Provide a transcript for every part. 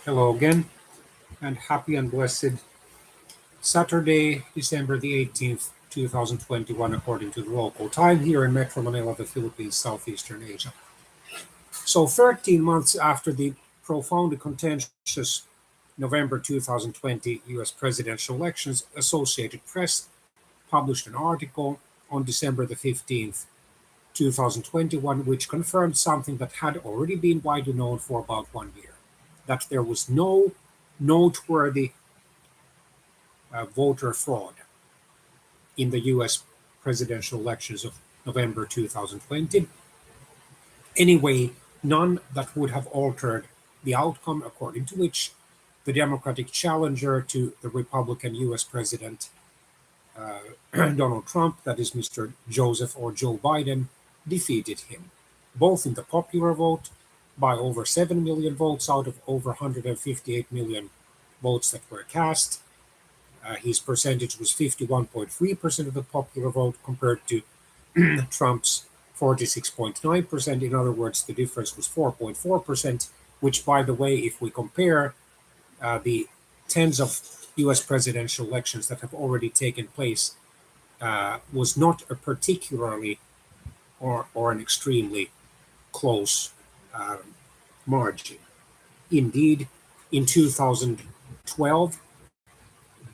Hello again, and happy and blessed Saturday, December the 18th, 2021, according to the local time here in Metro Manila, the Philippines, Southeastern Asia. So, 13 months after the profoundly contentious November 2020 US presidential elections, Associated Press published an article on December the 15th, 2021, which confirmed something that had already been widely known for about 1 year, that there was no noteworthy voter fraud in the US presidential elections of November 2020. Anyway, none that would have altered the outcome, according to which the Democratic challenger to the Republican US President Donald Trump, that is Mr. Joseph or Joe Biden, defeated him, both in the popular vote by over 7 million votes out of over 158 million votes that were cast. His percentage was 51.3% of the popular vote compared to Trump's 46.9%. In other words, the difference was 4.4%, which, by the way, if we compare the tens of US presidential elections that have already taken place, was not a particularly or an extremely close uh, margin. Indeed, in 2012,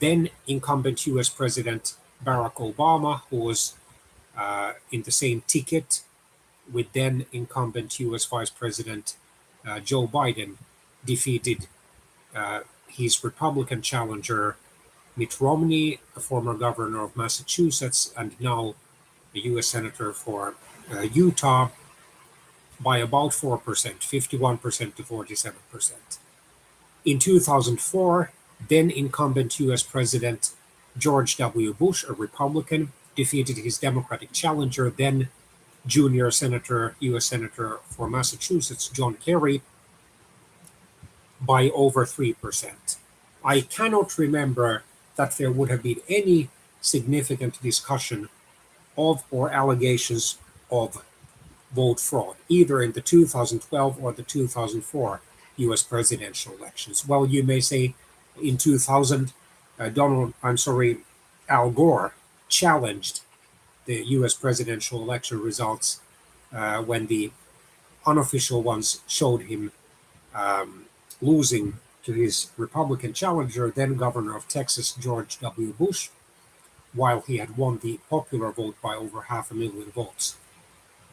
then incumbent US President Barack Obama, who was in the same ticket with then incumbent US Vice President Joe Biden, defeated his Republican challenger Mitt Romney, a former governor of Massachusetts and now a US Senator for Utah, by about 4%, 51% to 47%. In 2004, then incumbent US President George W. Bush, a Republican, defeated his Democratic challenger, then junior senator, US Senator for Massachusetts, John Kerry, by over 3%. I cannot remember that there would have been any significant discussion of or allegations of vote fraud, either in the 2012 or the 2004 US presidential elections. Well, you may say in 2000, Al Gore challenged the US presidential election results when the unofficial ones showed him losing to his Republican challenger, then governor of Texas, George W. Bush, while he had won the popular vote by over 500,000 votes.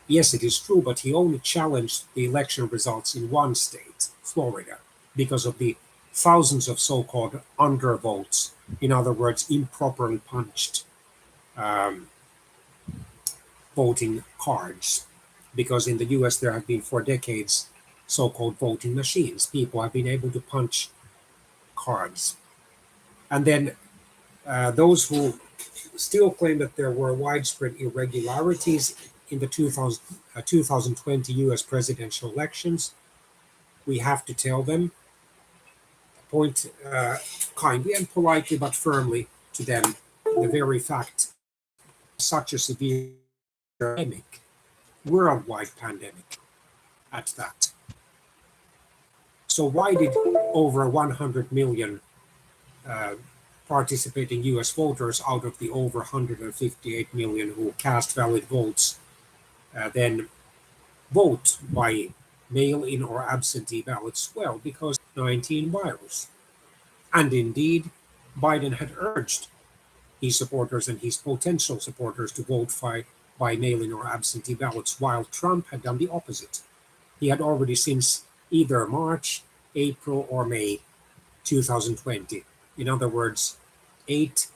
Yes, it is true, but he only challenged the election results in one state, Florida, because of the thousands of so-called undervotes, in other words, improperly punched um, voting cards. Because in the US, there have been for decades so-called voting machines. People have been able to punch cards. And then those who still claim that there were widespread irregularities in the 2020 US presidential elections, we have to tell them, point kindly and politely but firmly to them, the very fact such a severe pandemic, worldwide pandemic at that. So why did over 100 million uh, participating US voters out of the over 158 million who cast valid votes then vote by mail-in or absentee ballots? Well, because 19 virus. And indeed, Biden had urged his supporters and his potential supporters to vote by mail-in or absentee ballots, while Trump had done the opposite. He had already since either March, April, or May 2020, in other words, 8,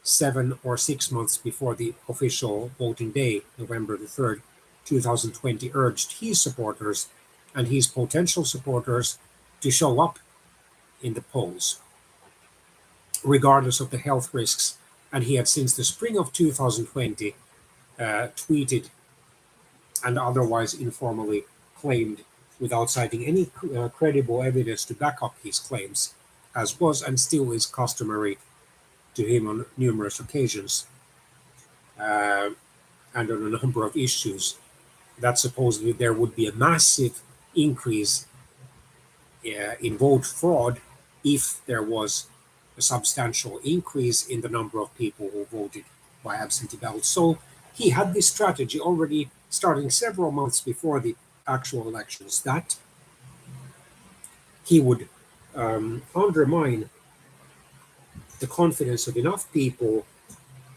7, or 6 months before the official voting day, November the 3rd, 2020, urged his supporters and his potential supporters to show up in the polls, regardless of the health risks. And he had since the spring of 2020 tweeted and otherwise informally claimed, without citing any credible evidence to back up his claims, as was and still is customary to him on numerous occasions and on a number of issues, that supposedly there would be a massive increase in vote fraud if there was a substantial increase in the number of people who voted by absentee ballot. So he had this strategy already starting several months before the actual elections that he would undermine the confidence of enough people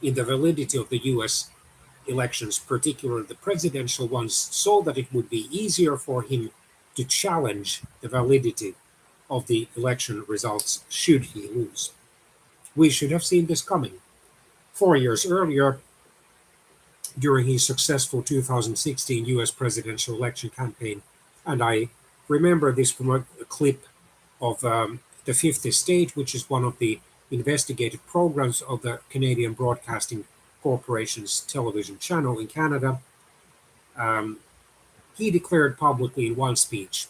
in the validity of the US elections, particularly the presidential ones, so that it would be easier for him to challenge the validity of the election results should he lose. We should have seen this coming. 4 years earlier, during his successful 2016 US presidential election campaign, and I remember this from a clip of the Fifth Estate, which is one of the investigative programs of the Canadian Broadcasting Corporation's television channel in Canada. Um, he declared publicly in one speech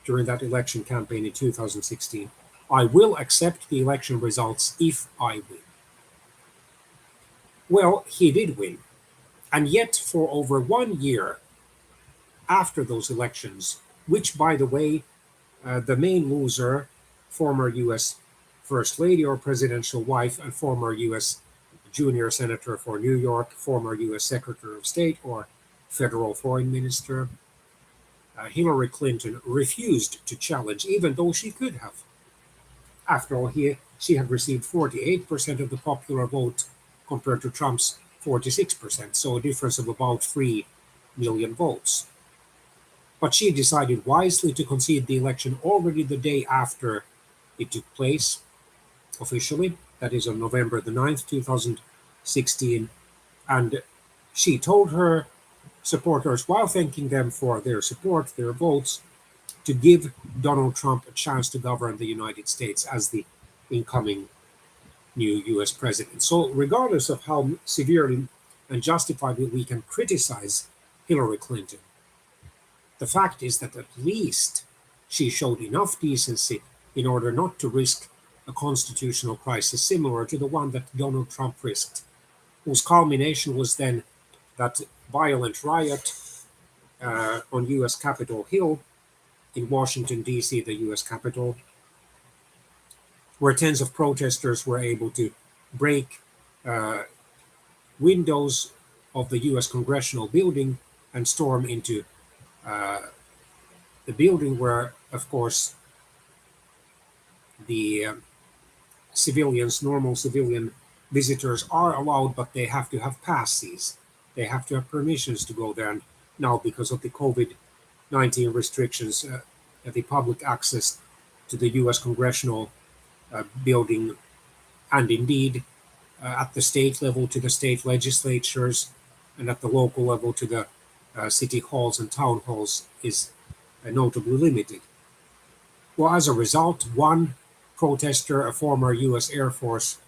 during that election campaign in 2016, "I will accept the election results if I win." Well, he did win. And yet, for over 1 year after those elections, which, by the way, the main loser, former US First Lady or presidential wife, and former US junior senator for New York, former US Secretary of State or federal foreign minister, Hillary Clinton, refused to challenge, even though she could have. After all, she had received 48% of the popular vote compared to Trump's 46%, so a difference of about 3 million votes. But she decided wisely to concede the election already the day after it took place officially, that is on November the 9th, 2016. And she told her supporters, while thanking them for their support, their votes, to give Donald Trump a chance to govern the United States as the incoming new US president. So, regardless of how severely and justifiably we can criticize Hillary Clinton, the fact is that at least she showed enough decency in order not to risk a constitutional crisis similar to the one that Donald Trump risked, whose culmination was then that violent riot on US Capitol Hill in Washington, D.C., the US Capitol, where tens of protesters were able to break uh, windows of the US Congressional building and storm into uh, the building where, of course, the civilians, normal civilian visitors are allowed, but they have to have passes. They have to have permissions to go there. And now, because of the COVID-19 restrictions, the public access to the US Congressional building, and indeed at the state level to the state legislatures, and at the local level to the city halls and town halls, is notably limited. Well, as a result, one protester, a former US Air Force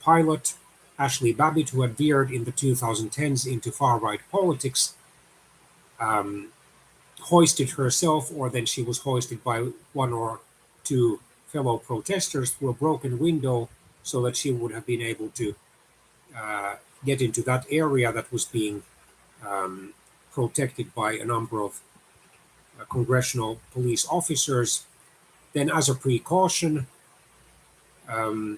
pilot, Ashley Babbitt, who had veered in the 2010s into far-right politics, um, hoisted herself, or then she was hoisted by one or two fellow protesters through a broken window so that she would have been able to get into that area that was being um, protected by a number of congressional police officers. Then, as a precaution, a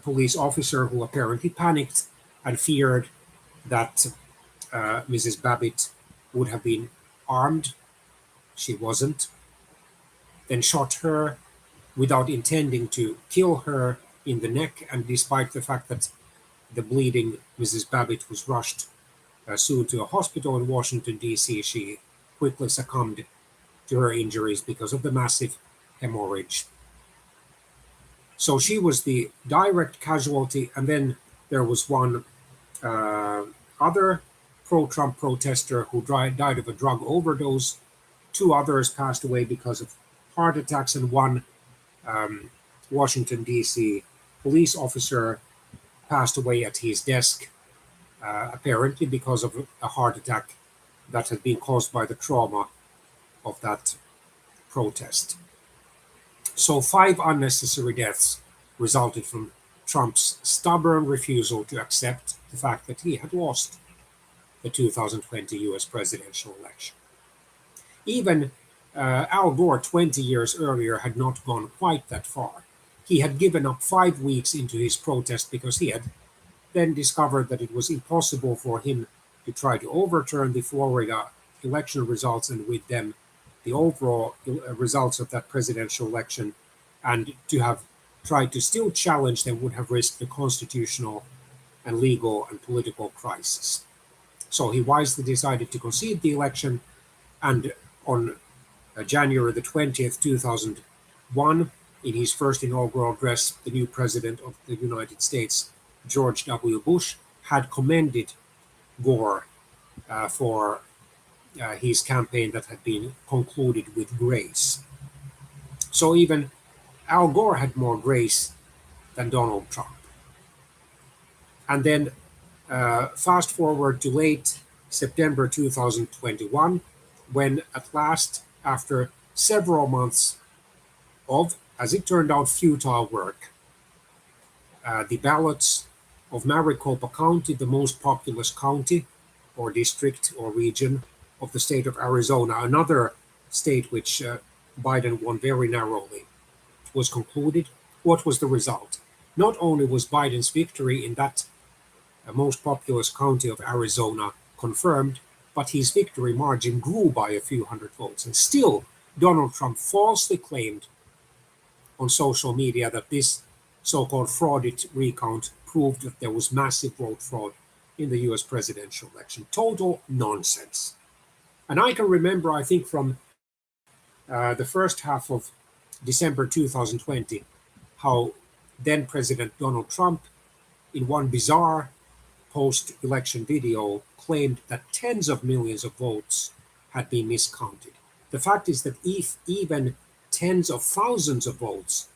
police officer who apparently panicked and feared that Mrs. Babbitt would have been armed, she wasn't, then shot her without intending to kill her in the neck. And despite the fact that the bleeding Mrs. Babbitt was rushed soon to a hospital in Washington, D.C., she quickly succumbed to her injuries because of the massive hemorrhage. So she was the direct casualty. And then there was one other pro-Trump protester who died of a drug overdose. Two others passed away because of heart attacks, and one Washington, D.C. police officer passed away at his desk, apparently because of a heart attack that had been caused by the trauma of that protest. So 5 unnecessary deaths resulted from Trump's stubborn refusal to accept the fact that he had lost the 2020 US presidential election. Even Al Gore 20 years earlier had not gone quite that far. He had given up 5 weeks into his protest because he had then discovered that it was impossible for him to try to overturn the Florida election results and with them the overall results of that presidential election, and to have tried to still challenge them would have risked the constitutional and legal and political crisis. So he wisely decided to concede the election, and on January the 20th, 2001, in his first inaugural address, the new president of the United States, George W. Bush, had commended Gore for his campaign that had been concluded with grace. So even Al Gore had more grace than Donald Trump. And then fast forward to late September 2021, when at last, after several months of, as it turned out, futile work, the ballots of Maricopa County, the most populous county or district or region of the state of Arizona, another state which Biden won very narrowly, was concluded. What was the result? Not only was Biden's victory in that most populous county of Arizona confirmed, but his victory margin grew by a few hundred votes. And still, Donald Trump falsely claimed on social media that this so-called frauded recount proved that there was massive vote fraud in the US presidential election. Total nonsense. And I can remember, I think, from the first half of December 2020, how then President Donald Trump, in one bizarre post-election video, claimed that tens of millions of votes had been miscounted. The fact is that if even tens of thousands of votes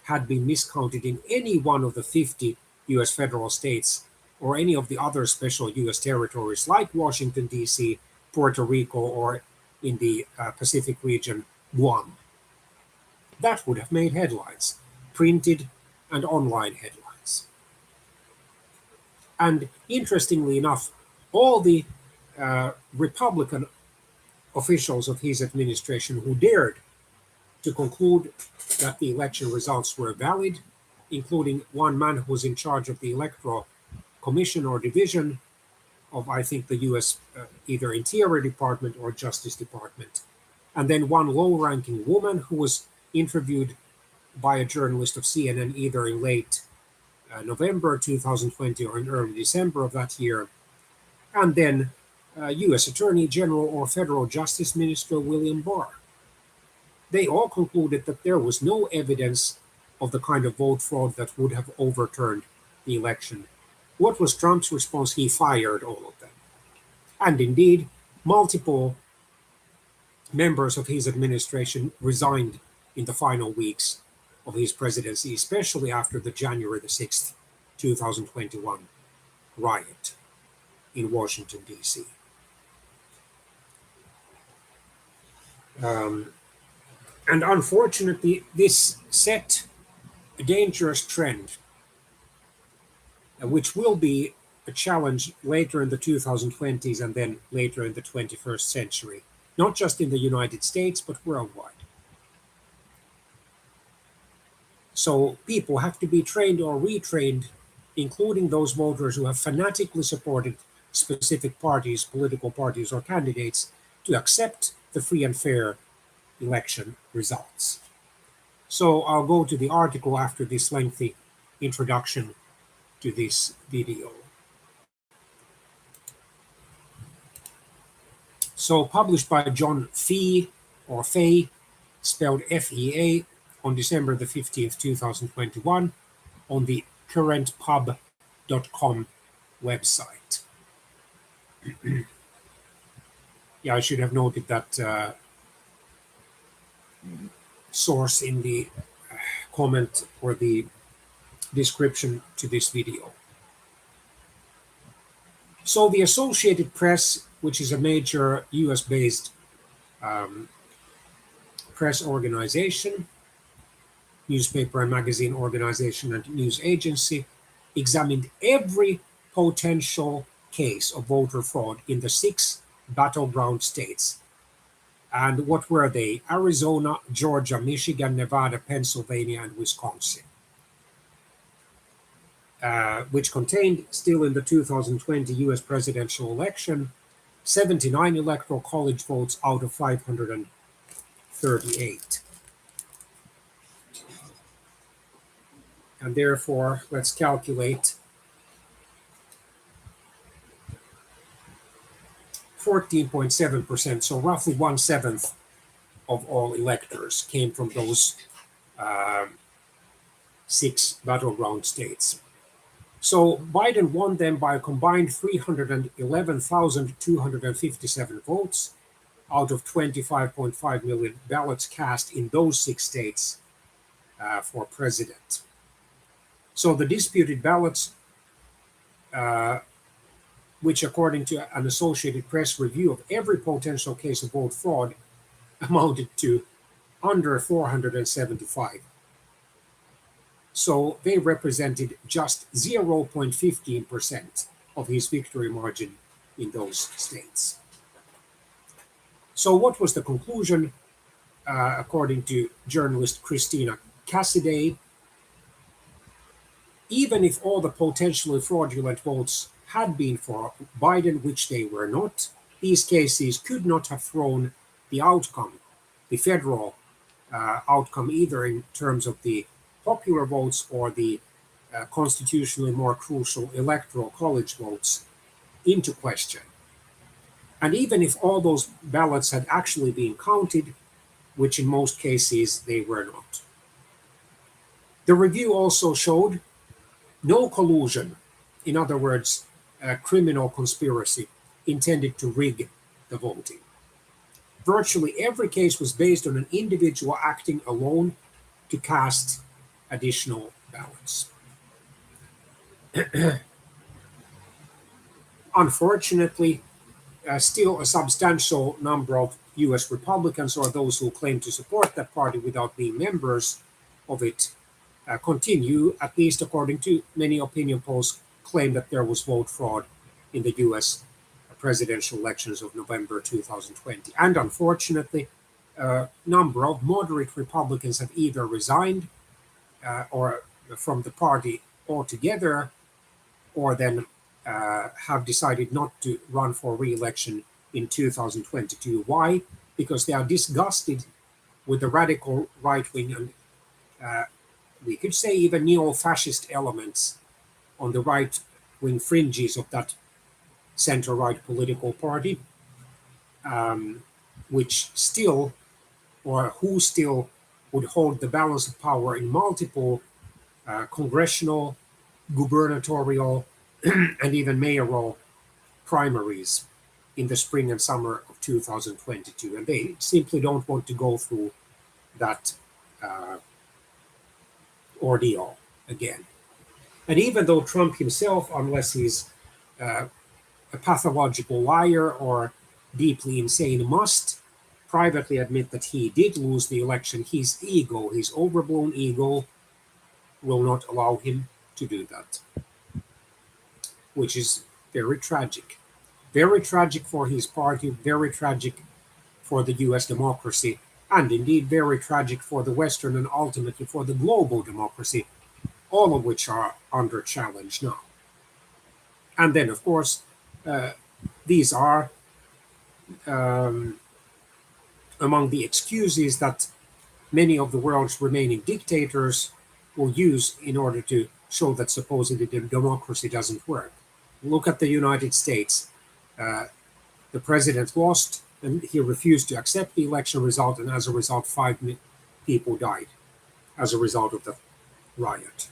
had been miscounted in any one of the 50 US federal states or any of the other special US territories like Washington, D.C., Puerto Rico, or in the Pacific region, Guam, that would have made headlines, printed and online headlines. And interestingly enough, all the Republican officials of his administration who dared to conclude that the election results were valid, including one man who was in charge of the Electoral Commission or Division of, I think, the US either Interior Department or Justice Department, and then one low-ranking woman who was interviewed by a journalist of CNN either in late November 2020 or in early December of that year, and then US Attorney General or Federal Justice Minister William Barr. They all concluded that there was no evidence of the kind of vote fraud that would have overturned the election. What was Trump's response? He fired all of them. And indeed, multiple members of his administration resigned in the final weeks of his presidency, especially after the January the 6th, 2021 riot in Washington, D.C. And unfortunately, this set a dangerous trend, which will be a challenge later in the 2020s and then later in the 21st century, not just in the United States, but worldwide. So people have to be trained or retrained, including those voters who have fanatically supported specific parties, political parties, or candidates, to accept the free and fair election results. So I'll go to the article after this lengthy introduction to this video. So published by John Fee, or Fay, spelled F-E-A, on December the 15th, 2021, on the currentpub.com website. Yeah, I should have noted that source in the comment or the description to this video. So the Associated Press, which is a major US-based press organization, newspaper and magazine organization and news agency, examined every potential case of voter fraud in the 6 battleground states And what were they? Arizona, Georgia, Michigan, Nevada, Pennsylvania, and Wisconsin, which contained, still in the 2020 US presidential election, 79 electoral college votes out of 538. And therefore, let's calculate 14.7%, so roughly 1/7 of all electors came from those 6 battleground states. So Biden won them by a combined 311,257 votes out of 25.5 million ballots cast in those 6 states for president. So the disputed ballots, which according to an Associated Press review of every potential case of vote fraud, amounted to under 475. So they represented just 0.15% of his victory margin in those states. So what was the conclusion? According to journalist Christina Cassidy, even if all the potentially fraudulent votes had been for Biden, which they were not, these cases could not have thrown the outcome, the federal outcome, either in terms of the popular votes or the constitutionally more crucial electoral college votes, into question. And even if all those ballots had actually been counted, which in most cases they were not. The review also showed no collusion, in other words, a criminal conspiracy intended to rig the voting. Virtually every case was based on an individual acting alone to cast additional ballots. Unfortunately, still a substantial number of US Republicans, or those who claim to support that party without being members of it, continue, at least according to many opinion polls, claim that there was vote fraud in the US presidential elections of November 2020. And unfortunately, a number of moderate Republicans have either resigned or from the party altogether, or then have decided not to run for re-election in 2022. Why? Because they are disgusted with the radical right-wing and we could say even neo-fascist elements on the right-wing fringes of that center-right political party, which still, or who still, would hold the balance of power in multiple congressional, gubernatorial, and even mayoral primaries in the spring and summer of 2022. And they simply don't want to go through that ordeal again. And even though Trump himself, unless he's a pathological liar or deeply insane, must privately admit that he did lose the election, his ego, his overblown ego, will not allow him to do that, which is very tragic. Very tragic for his party, very tragic for the US democracy, and indeed very tragic for the Western and ultimately for the global democracy, all of which are under challenge now. And then, of course, these are among the excuses that many of the world's remaining dictators will use in order to show that supposedly the democracy doesn't work. Look at the United States. The president lost, and he refused to accept the election result, and as a result, 5 people died as a result of the riot.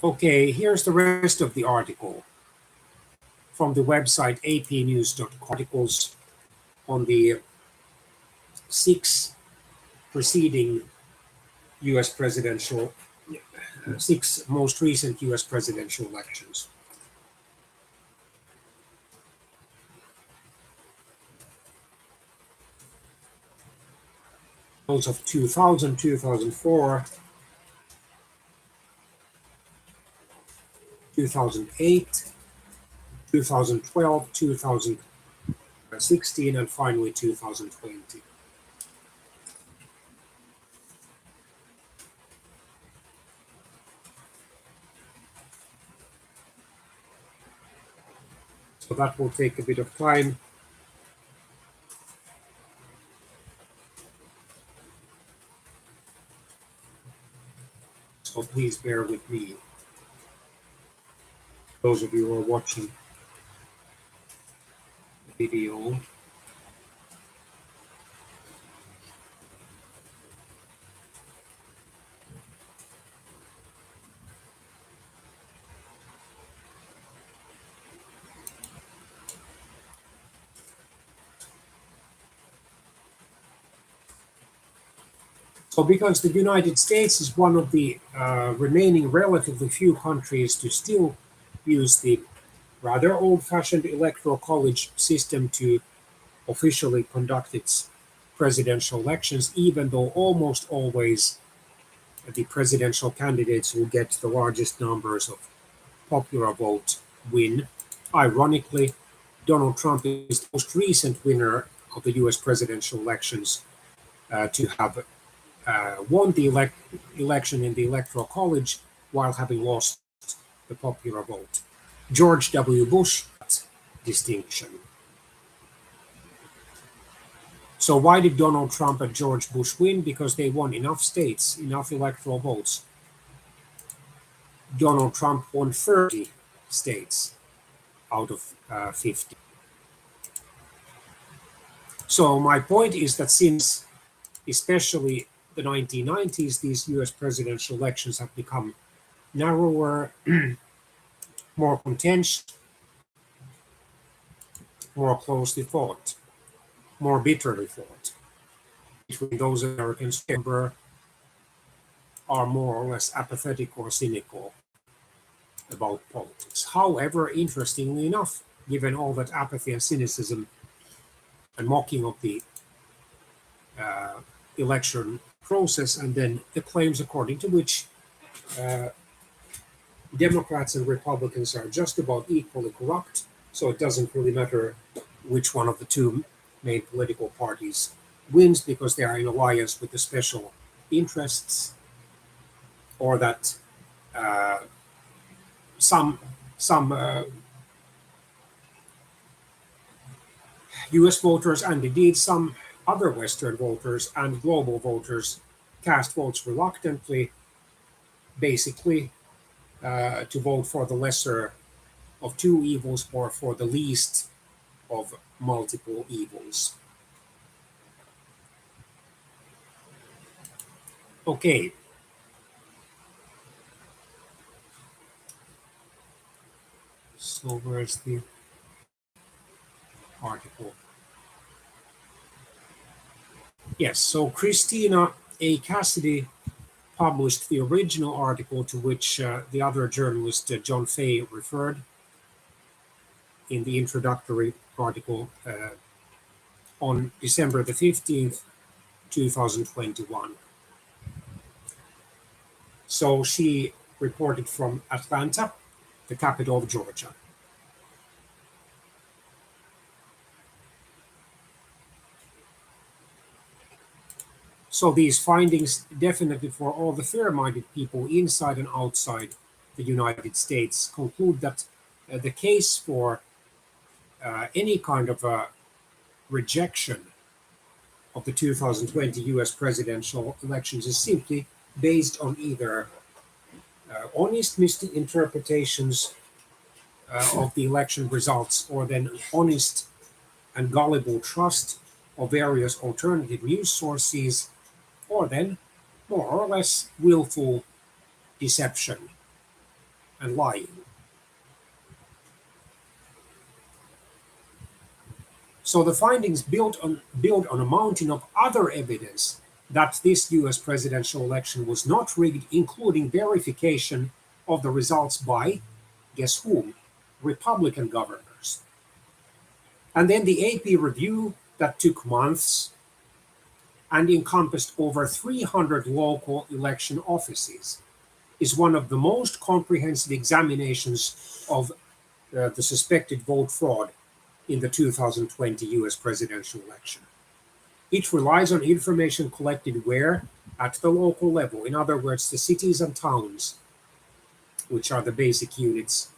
Okay, here's the rest of the article from the website apnews.com. Articles on the 6 preceding US presidential, 6 most recent US presidential elections. Those of 2000, 2004, 2008, 2012, 2016, and finally 2020. So that will take a bit of time. So please bear with me, those of you who are watching the video. So because the United States is one of the remaining relatively few countries to still use the rather old-fashioned electoral college system to officially conduct its presidential elections, even though almost always the presidential candidates who get the largest numbers of popular vote win. Ironically, Donald Trump is the most recent winner of the US presidential elections to have won the election in the Electoral College while having lost the popular vote. George W. Bush had distinction. So why did Donald Trump and George Bush win? Because they won enough states, enough electoral votes. Donald Trump won 30 states out of 50. So my point is that since especially the 1990s, these US presidential elections have become narrower, more contentious, more closely fought, more bitterly fought between those Americans who are more or less apathetic or cynical about politics. However, interestingly enough, given all that apathy and cynicism and mocking of the uh, election process, and then the claims according to which uh, Democrats and Republicans are just about equally corrupt, so it doesn't really matter which one of the two main political parties wins because they are in alliance with the special interests, or that uh, some US voters and indeed some other Western voters and global voters cast votes reluctantly, basically to vote for the lesser of two evils or for the least of multiple evils. Okay, so where's the article? Yes, so Christina A. Cassidy published the original article to which the other journalist, John Fay, referred in the introductory article on December the 15th, 2021. So she reported from Atlanta, the capital of Georgia. So these findings definitely for all the fair-minded people inside and outside the United States conclude that the case for any kind of a rejection of the 2020 US presidential elections is simply based on either honest misinterpretations of the election results or then honest and gullible trust of various alternative news sources, or then more or less willful deception and lying. So the findings build on a mountain of other evidence that this US presidential election was not rigged, including verification of the results by, guess whom? Republican governors. And then the AP review that took months and encompassed over 300 local election offices is one of the most comprehensive examinations of the suspected vote fraud in the 2020 US presidential election. It relies on information collected where? At the local level. In other words, the cities and towns, which are the basic units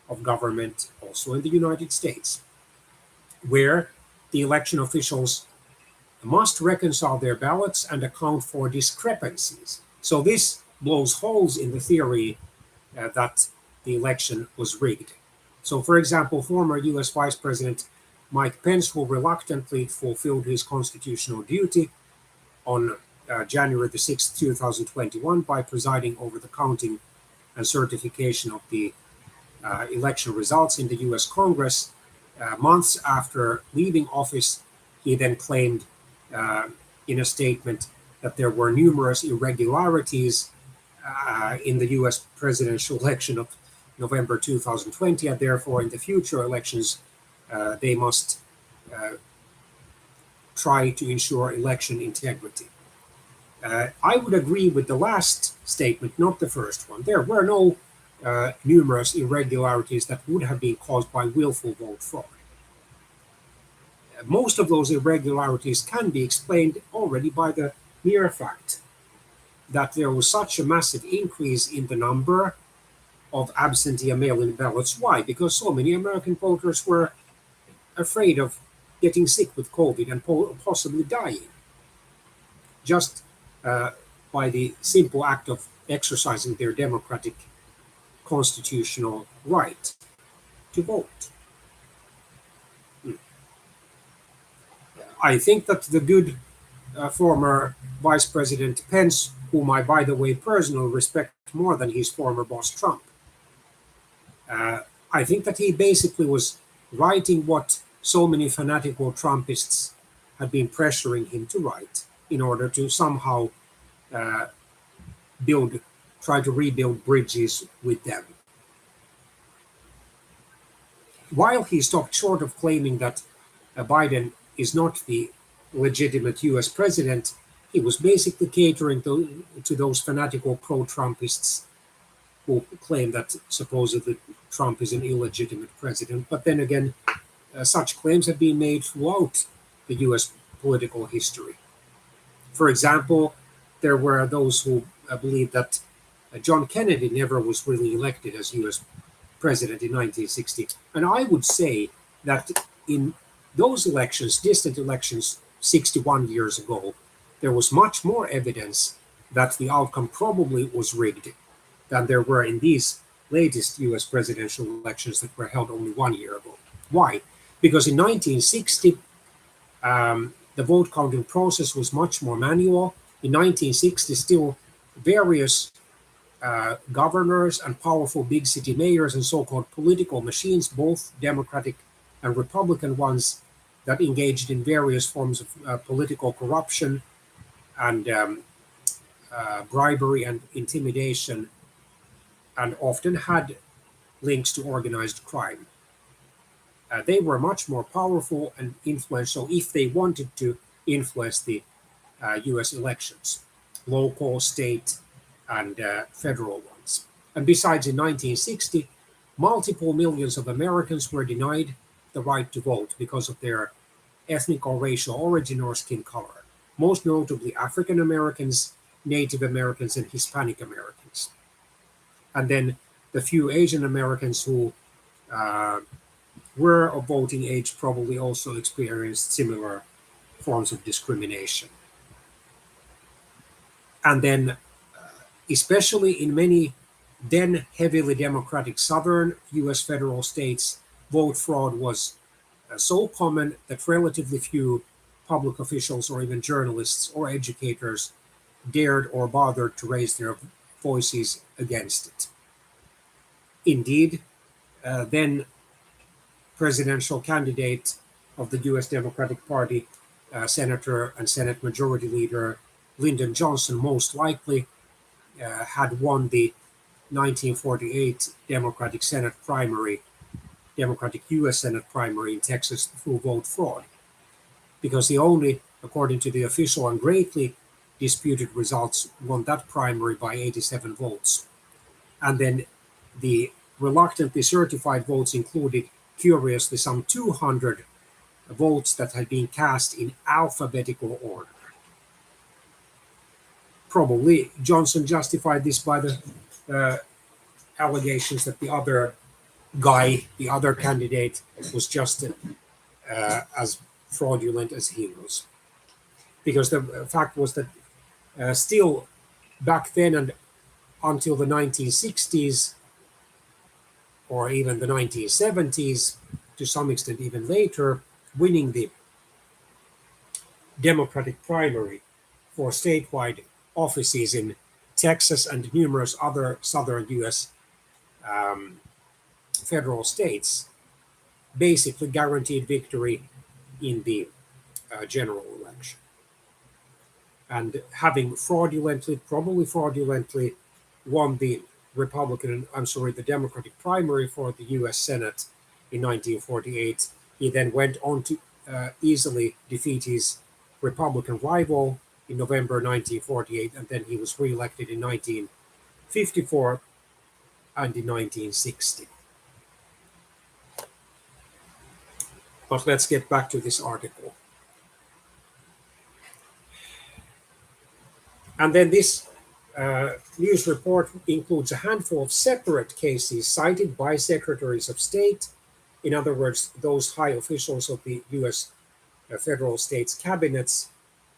of government also in the United States, where the election officials must reconcile their ballots and account for discrepancies. So this blows holes in the theory that the election was rigged. So, for example, former US Vice President Mike Pence, who reluctantly fulfilled his constitutional duty on January the 6th, 2021, by presiding over the counting and certification of the election results in the US Congress. Months after leaving office, he then claimed in a statement that there were numerous irregularities in the US presidential election of November 2020, and therefore in the future elections, they must try to ensure election integrity. I would agree with the last statement, not the first one. There were no numerous irregularities that would have been caused by willful vote fraud. Most of those irregularities can be explained already by the mere fact that there was such a massive increase in the number of absentee and mail-in ballots. Why? Because so many American voters were afraid of getting sick with COVID and possibly dying, just by the simple act of exercising their democratic constitutional right to vote. I think that the good former Vice President Pence, whom I, by the way, personally respect more than his former boss Trump, I think that he basically was writing what so many fanatical Trumpists had been pressuring him to write in order to somehow try to rebuild bridges with them. While he stopped short of claiming that Biden is not the legitimate US president, he was basically catering to those fanatical pro-Trumpists who claim that supposedly Trump is an illegitimate president. But then again, such claims have been made throughout the US political history. For example, there were those who believed that John Kennedy never was really elected as US president in 1960. And I would say that in those elections, distant elections 61 years ago, there was much more evidence that the outcome probably was rigged than there were in these latest US presidential elections that were held only 1 year ago. Why? Because in 1960, the vote counting process was much more manual. In 1960, still various governors and powerful big city mayors and so-called political machines, both Democratic and Republican ones, that engaged in various forms of political corruption and bribery and intimidation, and often had links to organized crime. They were much more powerful and influential if they wanted to influence the US elections, local, state, and federal ones. And besides, in 1960, multiple millions of Americans were denied the right to vote because of their ethnic or racial origin or skin color, most notably African Americans, Native Americans, and Hispanic Americans. And then the few Asian Americans who were of voting age probably also experienced similar forms of discrimination. And then, especially in many then heavily Democratic southern US federal states, vote fraud was so common that relatively few public officials or even journalists or educators dared or bothered to raise their voices against it. Indeed, then presidential candidate of the US Democratic Party, Senator and Senate Majority Leader Lyndon Johnson, most likely had won the 1948 Democratic US Senate primary in Texas through vote fraud, because he only, according to the official and greatly disputed results, won that primary by 87 votes. And then the reluctantly certified votes included, curiously, some 200 votes that had been cast in alphabetical order. Probably Johnson justified this by the allegations that the other guy, the other candidate, was just as fraudulent as he was. Because the fact was that still back then and until the 1960s, or even the 1970s, to some extent even later, winning the Democratic primary for statewide offices in Texas and numerous other southern U.S. Um, federal states basically guaranteed victory in the general election. And having probably fraudulently, won the the Democratic primary for the U.S. Senate in 1948, he then went on to easily defeat his Republican rival in November 1948, and then he was reelected in 1954 and in 1960. But let's get back to this article. And then this news report includes a handful of separate cases cited by secretaries of state, in other words, those high officials of the US federal states cabinets,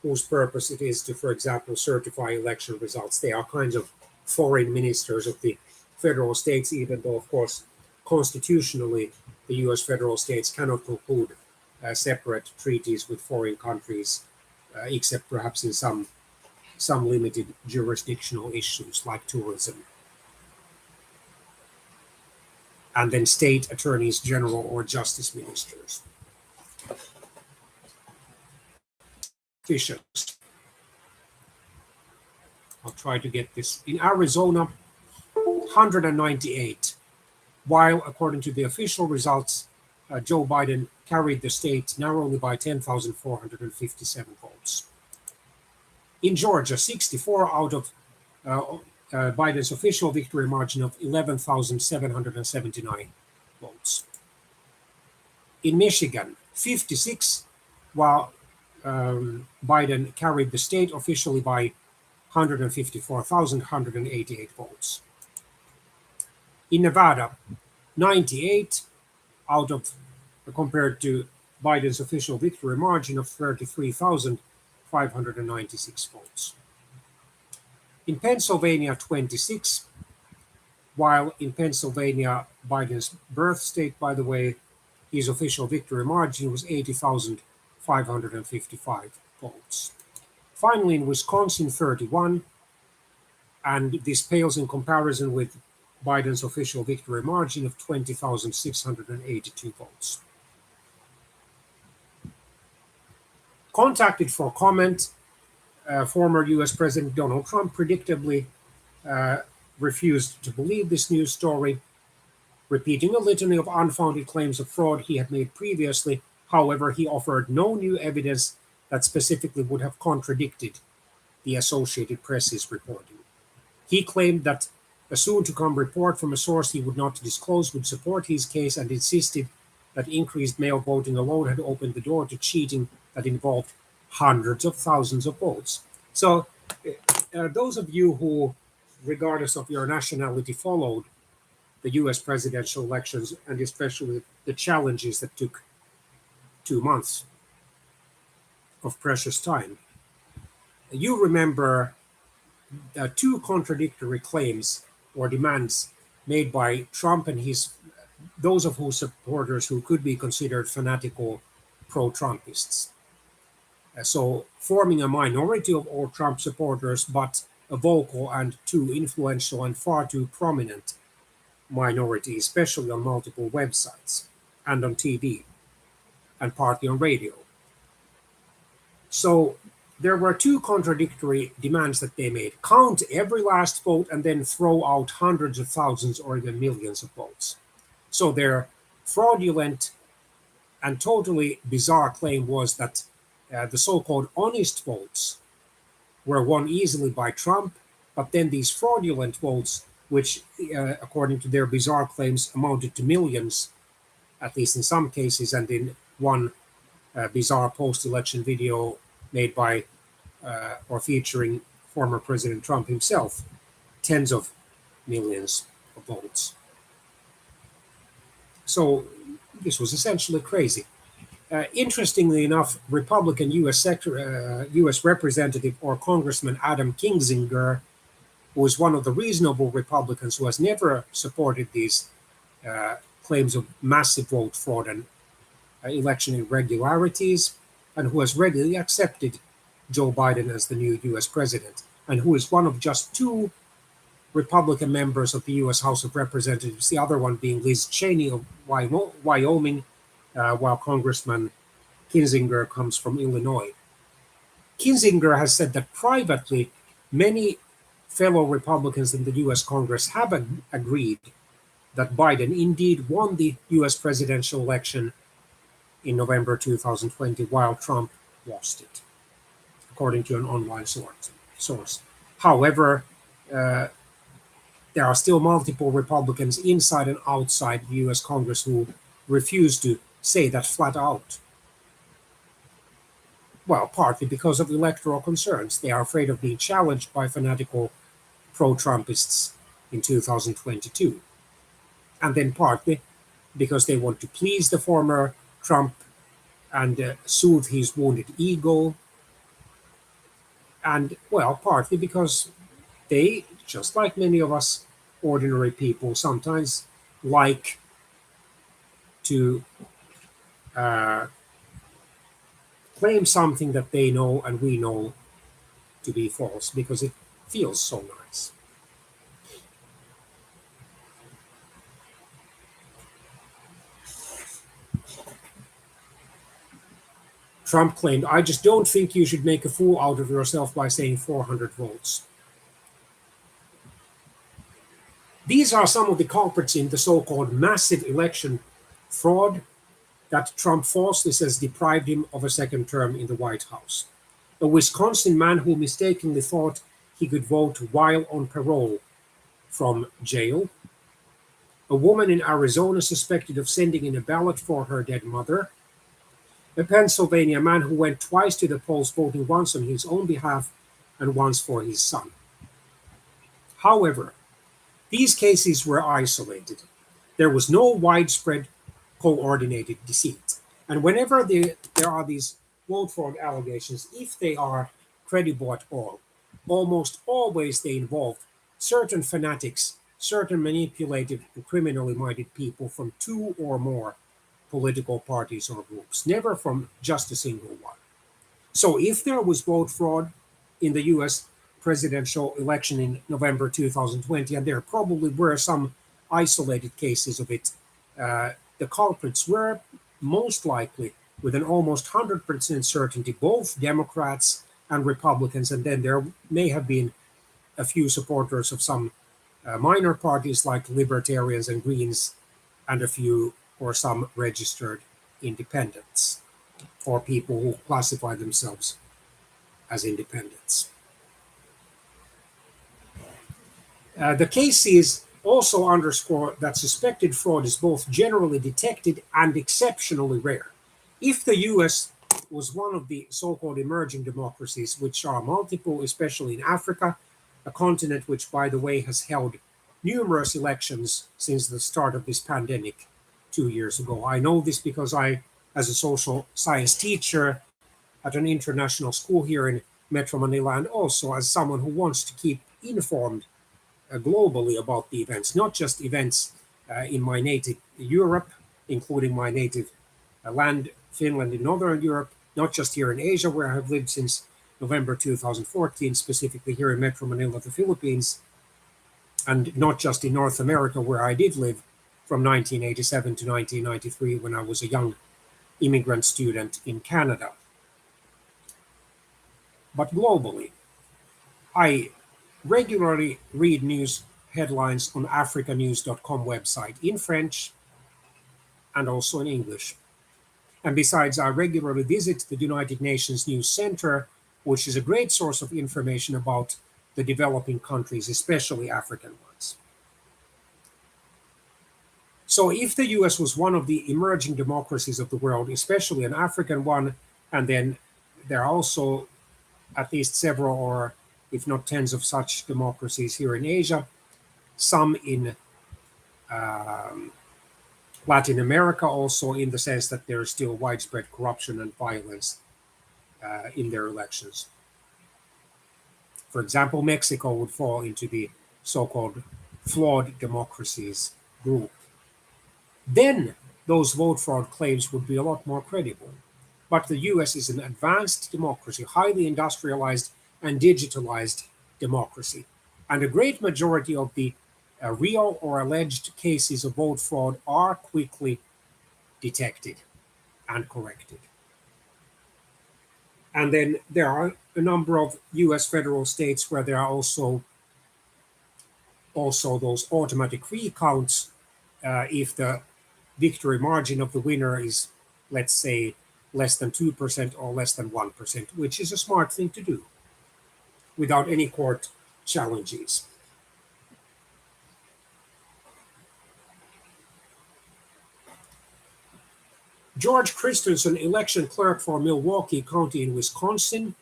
whose purpose it is to, for example, certify election results. They are kinds of foreign ministers of the federal states, even though, of course, constitutionally, the US federal states cannot conclude separate treaties with foreign countries, except perhaps in some limited jurisdictional issues like tourism. And then state attorneys general or justice ministers. Officials. I'll try to get this. In Arizona, 198, while according to the official results, Joe Biden carried the state narrowly by 10,457 votes. In Georgia, 64 out of Biden's official victory margin of 11,779 votes. In Michigan, 56, while Biden carried the state officially by 154,188 votes. In Nevada, 98 out of, compared to Biden's official victory margin of 33,596 votes. In Pennsylvania, 26, while in Pennsylvania, Biden's birth state, by the way, his official victory margin was 80,555 votes. Finally, in Wisconsin, 31, and this pales in comparison with Biden's official victory margin of 20,682 votes. Contacted for comment, former US President Donald Trump predictably refused to believe this news story, repeating a litany of unfounded claims of fraud he had made previously. However, he offered no new evidence that specifically would have contradicted the Associated Press's reporting. He claimed that a soon-to-come report from a source he would not disclose would support his case, and insisted that increased mail voting alone had opened the door to cheating that involved hundreds of thousands of votes. So those of you who, regardless of your nationality, followed the US presidential elections, and especially the challenges that took 2 months of precious time, you remember two contradictory claims or demands made by Trump and those of whose supporters who could be considered fanatical pro-Trumpists. So forming a minority of all Trump supporters, but a vocal and too influential and far too prominent minority, especially on multiple websites and on TV and partly on radio. So there were two contradictory demands that they made: count every last vote and then throw out hundreds of thousands or even millions of votes. So their fraudulent and totally bizarre claim was that the so-called honest votes were won easily by Trump, but then these fraudulent votes which, according to their bizarre claims, amounted to millions, at least in some cases, and in one bizarre post-election video made by or featuring former President Trump himself, tens of millions of votes. So this was essentially crazy. Interestingly enough, Republican U.S. Representative or Congressman Adam Kinzinger, who is one of the reasonable Republicans who has never supported these claims of massive vote fraud and election irregularities, and who has readily accepted Joe Biden as the new U.S. president, and who is one of just two Republican members of the U.S. House of Representatives, the other one being Liz Cheney of Wyoming, while Congressman Kinzinger comes from Illinois. Kinzinger has said that privately, many fellow Republicans in the U.S. Congress have agreed that Biden indeed won the U.S. presidential election in November 2020, while Trump lost it, according to an online source. However, there are still multiple Republicans inside and outside the U.S. Congress who refuse to say that flat out. Well, partly because of electoral concerns. They are afraid of being challenged by fanatical pro-Trumpists in 2022. And then partly because they want to please the former Trump and soothe his wounded ego. And, well, partly because they, just like many of us ordinary people, sometimes like to claim something that they know and we know to be false because it feels so nice. Trump claimed, "I just don't think you should make a fool out of yourself by saying 400 votes." These are some of the culprits in the so-called massive election fraud that Trump falsely says deprived him of a second term in the White House. A Wisconsin man who mistakenly thought he could vote while on parole from jail. A woman in Arizona suspected of sending in a ballot for her dead mother. A Pennsylvania man who went twice to the polls, voting once on his own behalf and once for his son. However, these cases were isolated. There was no widespread coordinated deceit. And whenever there are these vote fraud allegations, if they are credible at all, almost always they involve certain fanatics, certain manipulative and criminally minded people from two or more political parties or groups, never from just a single one. So if there was vote fraud in the US presidential election in November 2020, and there probably were some isolated cases of it, the culprits were most likely, with an almost 100% certainty, both Democrats and Republicans, and then there may have been a few supporters of some minor parties like Libertarians and Greens, and a few or some registered independents, or people who classify themselves as independents. The cases also underscore that suspected fraud is both generally detected and exceptionally rare. If the US was one of the so-called emerging democracies, which are multiple, especially in Africa, a continent which, by the way, has held numerous elections since the start of this pandemic 2 years ago. I know this because I, as a social science teacher at an international school here in Metro Manila, and also as someone who wants to keep informed globally about the events, not just events in my native Europe, including my native land, Finland, in Northern Europe, not just here in Asia, where I have lived since November 2014, specifically here in Metro Manila, the Philippines, and not just in North America, where I did live from 1987 to 1993 when I was a young immigrant student in Canada. But globally, I regularly read news headlines on africanews.com website in French and also in English. And besides, I regularly visit the United Nations News Center, which is a great source of information about the developing countries, especially African ones. So, if the US was one of the emerging democracies of the world, especially an African one, and then there are also at least several, or if not tens, of such democracies here in Asia, some in um, Latin America also, in the sense that there is still widespread corruption and violence in their elections. For example, Mexico would fall into the so called flawed democracies group. Then those vote fraud claims would be a lot more credible. But the US is an advanced democracy, highly industrialized and digitalized democracy. And a great majority of the real or alleged cases of vote fraud are quickly detected and corrected. And then there are a number of US federal states where there are also those automatic recounts if the victory margin of the winner is, let's say, less than 2% or less than 1%, which is a smart thing to do without any court challenges. George Christensen, election clerk for Milwaukee County in Wisconsin,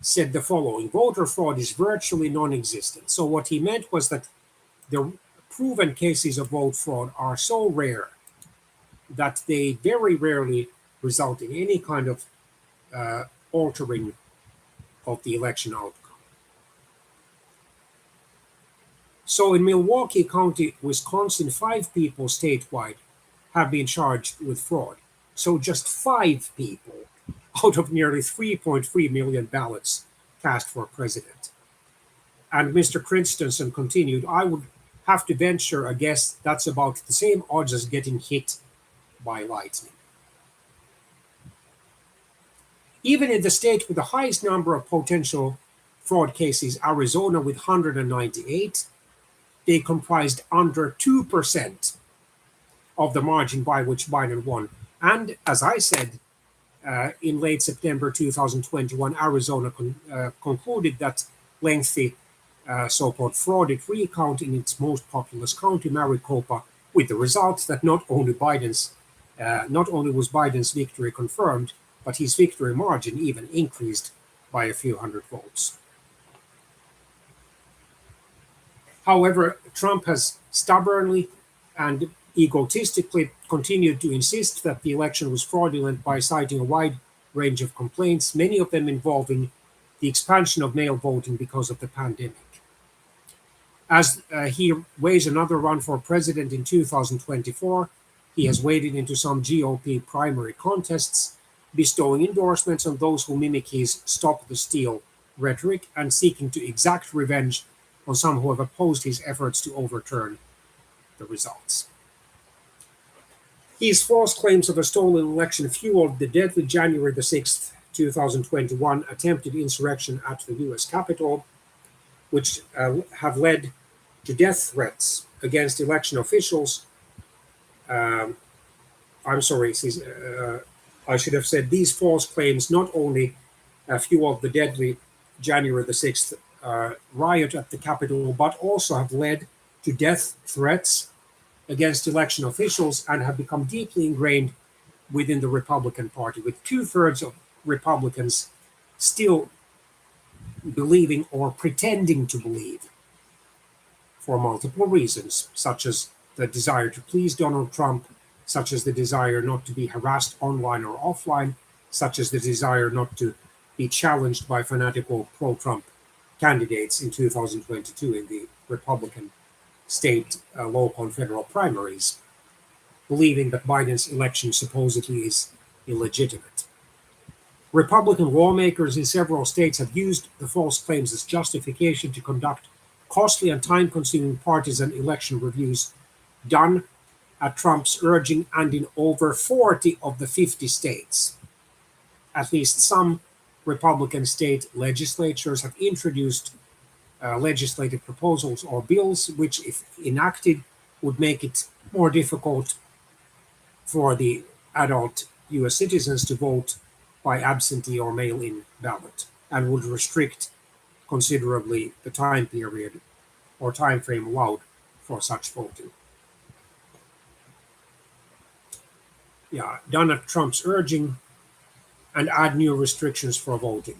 said the following: voter fraud is virtually non existent. So, what he meant was that the proven cases of vote fraud are so rare that they very rarely result in any kind of uh, altering of the election outcome. So in Milwaukee County, Wisconsin, 5 people statewide have been charged with fraud. So just 5 people out of nearly 3.3 million ballots cast for president. And Mr. Christensen continued, I would have to venture a guess that's about the same odds as getting hit by lightning. Even in the state with the highest number of potential fraud cases, Arizona, with 198, they comprised under 2% of the margin by which Biden won. And as I said, in late September 2021, Arizona concluded that lengthy so-called frauded recount in its most populous county, Maricopa, with the result that not only was Biden's victory confirmed, but his victory margin even increased by a few hundred votes. However, Trump has stubbornly and egotistically continued to insist that the election was fraudulent by citing a wide range of complaints, many of them involving the expansion of mail voting because of the pandemic. As he weighs another run for president in 2024, he has waded into some GOP primary contests, bestowing endorsements on those who mimic his "Stop the Steal" rhetoric and seeking to exact revenge on some who have opposed his efforts to overturn the results. His false claims of a stolen election fueled the deadly January the 6th, 2021 attempted insurrection at the US Capitol, which have led to death threats against election officials. Um, I'm sorry, I should have said these false claims not only fueled the deadly January the 6th riot at the Capitol, but also have led to death threats against election officials and have become deeply ingrained within the Republican Party, with 2/3 of Republicans still believing or pretending to believe, for multiple reasons, such as the desire to please Donald Trump, such as the desire not to be harassed online or offline, such as the desire not to be challenged by fanatical pro Trump candidates in 2022 in the Republican state, local, and federal primaries, believing that Biden's election supposedly is illegitimate. Republican lawmakers in several states have used the false claims as justification to conduct costly and time consuming partisan election reviews done at Trump's urging and in over 40 of the 50 states. At least some Republican state legislatures have introduced legislative proposals or bills which, if enacted, would make it more difficult for the adult US citizens to vote by absentee or mail in ballot and would restrict considerably the time period or time frame allowed for such voting. yeah, done at Trump's urging, and add new restrictions for voting.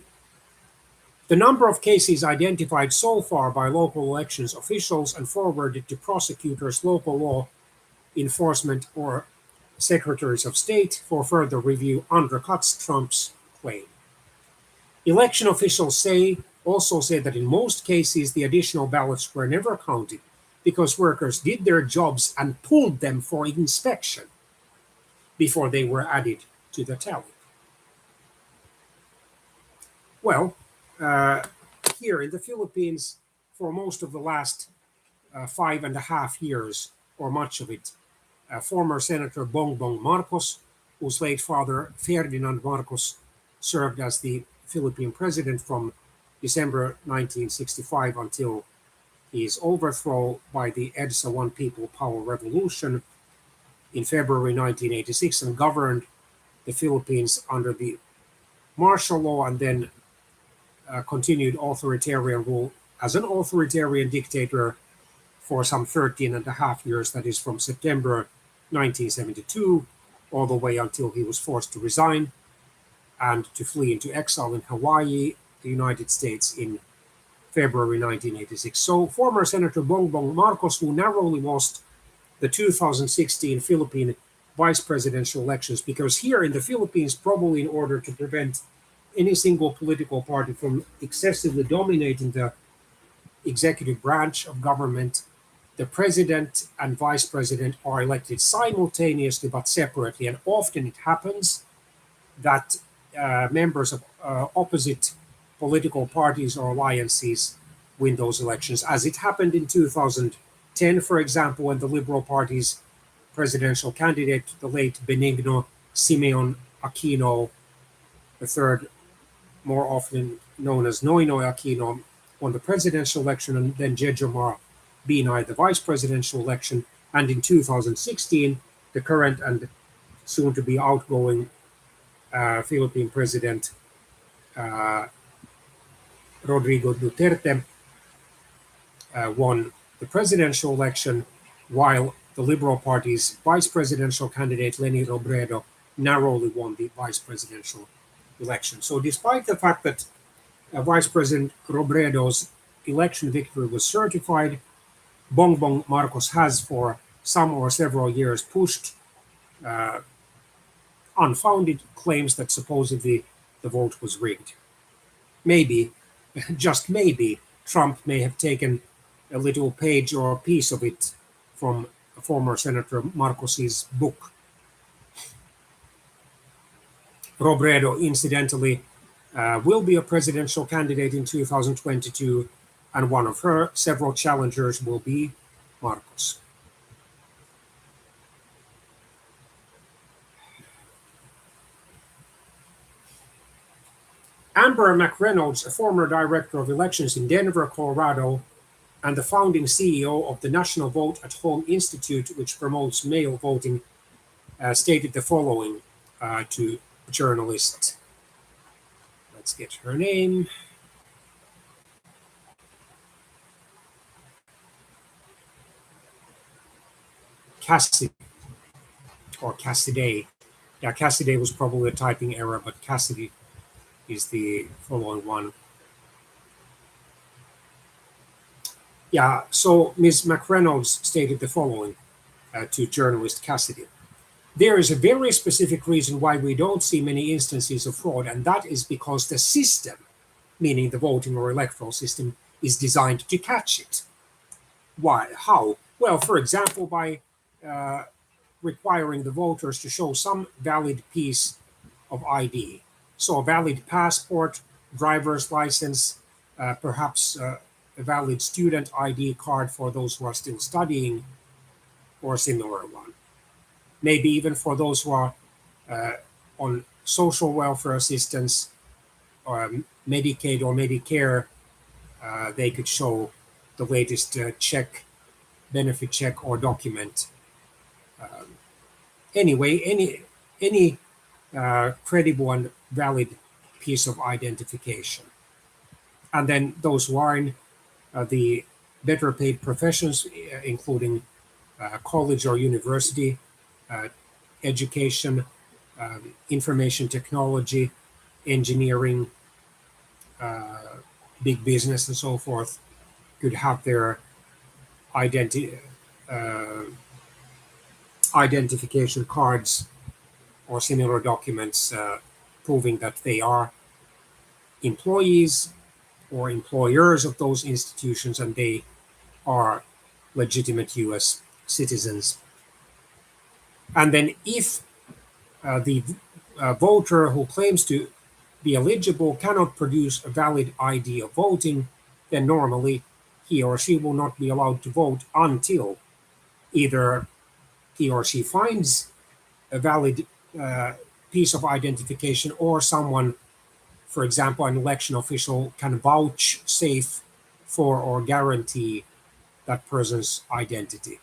The number of cases identified so far by local elections officials and forwarded to prosecutors, local law enforcement, or secretaries of state for further review undercuts Trump's claim. Election officials also say that in most cases the additional ballots were never counted because workers did their jobs and pulled them for inspection before they were added to the tally. Well, uh, here in the Philippines, for most of the last 5.5 years, or much of it, former Senator Bongbong Marcos, whose late father Ferdinand Marcos served as the Philippine president from December 1965 until his overthrow by the EDSA One People Power Revolution in February 1986 and governed the Philippines under the martial law and then continued authoritarian rule as an authoritarian dictator for some 13.5 years, that is from September 1972 all the way until he was forced to resign and to flee into exile in Hawaii, the United States, in February 1986. So former Senator Bongbong Marcos, who narrowly lost the 2016 Philippine vice presidential elections, because here in the Philippines, probably in order to prevent any single political party from excessively dominating the executive branch of government, the president and vice president are elected simultaneously but separately, and often it happens that members of opposite political parties or alliances win those elections, as it happened in 2010, for example, when the Liberal Party's presidential candidate, the late Benigno Simeon Aquino III, more often known as Noynoy Aquino, won the presidential election, and then Jejomar Binay the vice presidential election. And in 2016, the current and soon to be outgoing Philippine president uh, Rodrigo Duterte won the presidential election, while the Liberal Party's vice presidential candidate Leni Robredo narrowly won the vice presidential election. So, despite the fact that Vice President Robredo's election victory was certified, Bongbong Marcos has for some or several years pushed uh, unfounded claims that supposedly the vote was rigged. Maybe, just maybe, Trump may have taken a little page or a piece of it from former Senator Marcos's book. Robredo, incidentally, will be a presidential candidate in 2022, and one of her several challengers will be Marcos. Amber McReynolds, a former director of elections in Denver, Colorado, and the founding CEO of the National Vote at Home Institute, which promotes mail voting, stated the following to journalists. Let's get her name. Cassidy, or Cassidy. Yeah, Cassidy was probably a typing error, but Cassidy is the following one. Yeah, so Ms. McReynolds stated the following to journalist Cassidy. There is a very specific reason why we don't see many instances of fraud, and that is because the system, meaning the voting or electoral system, is designed to catch it. Why? How? Well, for example, by uh, requiring the voters to show some valid piece of ID. So, a valid passport, driver's license, perhaps a valid student ID card for those who are still studying, or a similar one. Maybe even for those who are uh, on social welfare assistance, or Medicaid or Medicare, they could show the latest check, benefit check, or document. Um, anyway, any credible and valid piece of identification. And then those who are in the better paid professions, including college or university uh, education, information technology, engineering, big business, and so forth could have their identi- uh, identification cards or similar documents proving that they are employees or employers of those institutions and they are legitimate US citizens. And then if the voter who claims to be eligible cannot produce a valid ID of voting, then normally he or she will not be allowed to vote until either he or she finds a valid uh, piece of identification or someone, for example, an election official, can vouchsafe for or guarantee that person's identity.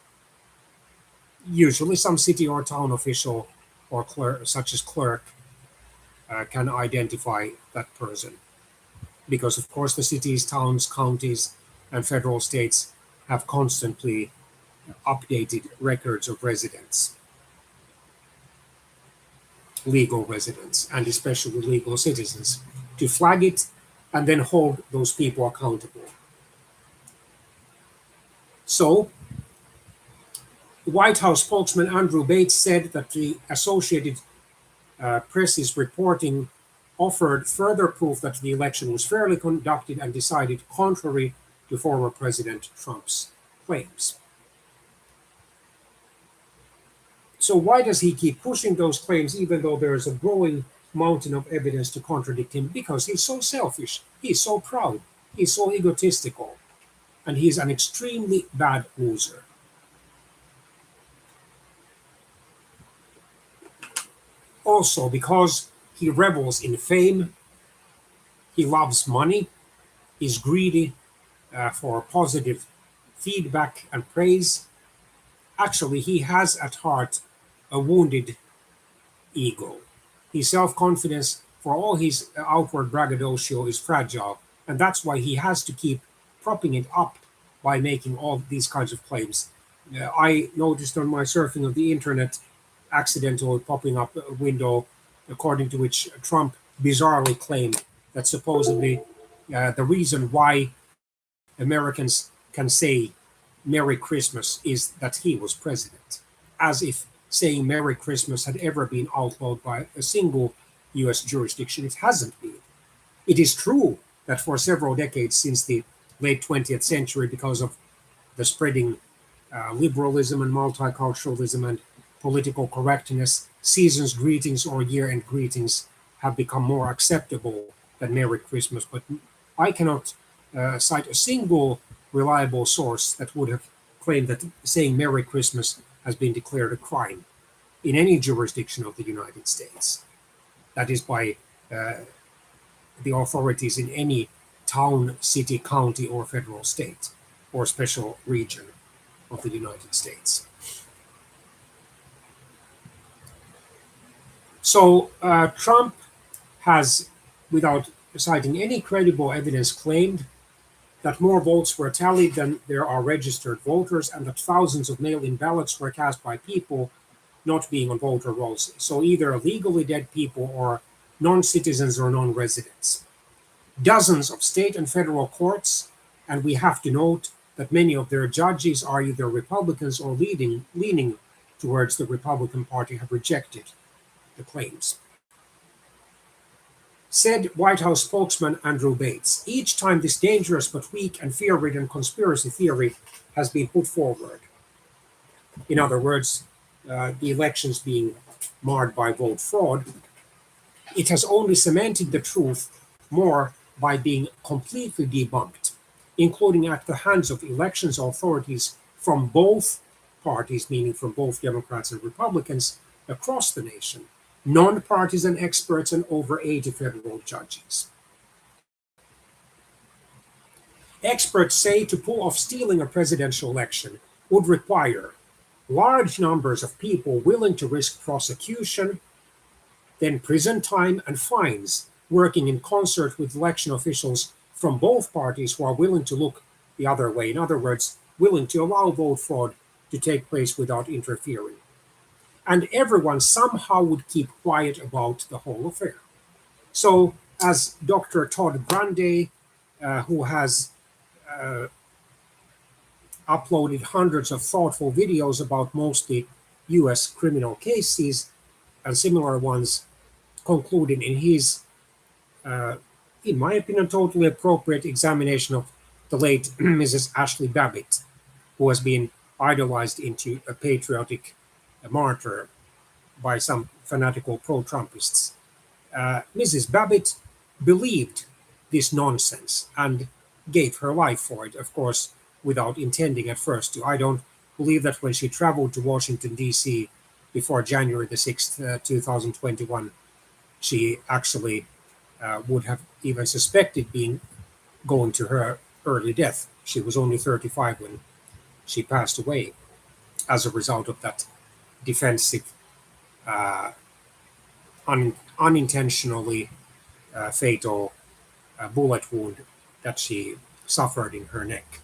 Usually, some city or town official or clerk, such as clerk, can identify that person. Because, of course, the cities, towns, counties, and federal states have constantly updated records of residents, legal residents, and especially legal citizens, to flag it and then hold those people accountable. So, White House spokesman Andrew Bates said that the Associated Press's reporting offered further proof that the election was fairly conducted and decided contrary to former President Trump's claims. So, why does he keep pushing those claims even though there is a growing mountain of evidence to contradict him? Because he's so selfish, he's so proud, he's so egotistical, and he's an extremely bad loser. Also, because he revels in fame, he loves money, is greedy for positive feedback and praise. Actually, he has at heart a wounded ego. His self confidence, for all his outward braggadocio, is fragile, and that's why he has to keep propping it up by making all these kinds of claims. I noticed on my surfing of the internet accidentally popping up a window according to which Trump bizarrely claimed that supposedly the reason why Americans can say Merry Christmas is that he was president, as if saying Merry Christmas had ever been outlawed by a single US jurisdiction. It hasn't been. It is true that for several decades since the late 20th century, because of the spreading liberalism and multiculturalism and political correctness, season's greetings or year end greetings have become more acceptable than Merry Christmas. But I cannot cite a single reliable source that would have claimed that saying Merry Christmas has been declared a crime in any jurisdiction of the United States. That is by the authorities in any town, city, county, or federal state or special region of the United States. So Trump has, without citing any credible evidence, claimed that more votes were tallied than there are registered voters and that thousands of mail in ballots were cast by people not being on voter rolls. So either legally dead people or non citizens or non residents. Dozens of state and federal courts, and we have to note that many of their judges are either Republicans or leaning towards the Republican Party, have rejected the claims. Said White House spokesman Andrew Bates, each time this dangerous but weak and fear ridden conspiracy theory has been put forward, in other words, the elections being marred by vote fraud, it has only cemented the truth more by being completely debunked, including at the hands of elections authorities from both parties, meaning from both Democrats and Republicans, across the nation, non-partisan experts, and over 80 federal judges. Experts say to pull off stealing a presidential election would require large numbers of people willing to risk prosecution, then prison time and fines, working in concert with election officials from both parties who are willing to look the other way. In other words, willing to allow vote fraud to take place without interfering. and everyone somehow would keep quiet about the whole affair. So, as Dr. Todd Grande, who has uploaded hundreds of thoughtful videos about mostly US criminal cases and similar ones, concluded in his, uh, in my opinion, totally appropriate examination of the late Mrs. Ashley Babbitt, who has been idolized into a patriotic martyr by some fanatical pro Trumpists. Mrs. Babbitt believed this nonsense and gave her life for it, of course, without intending at first to. I don't believe that when she traveled to Washington, D.C. before January the 6th, 2021, she actually would have even suspected being going to her early death. She was only 35 when she passed away as a result of that defensive, uh, unintentionally fatal bullet wound that she suffered in her neck.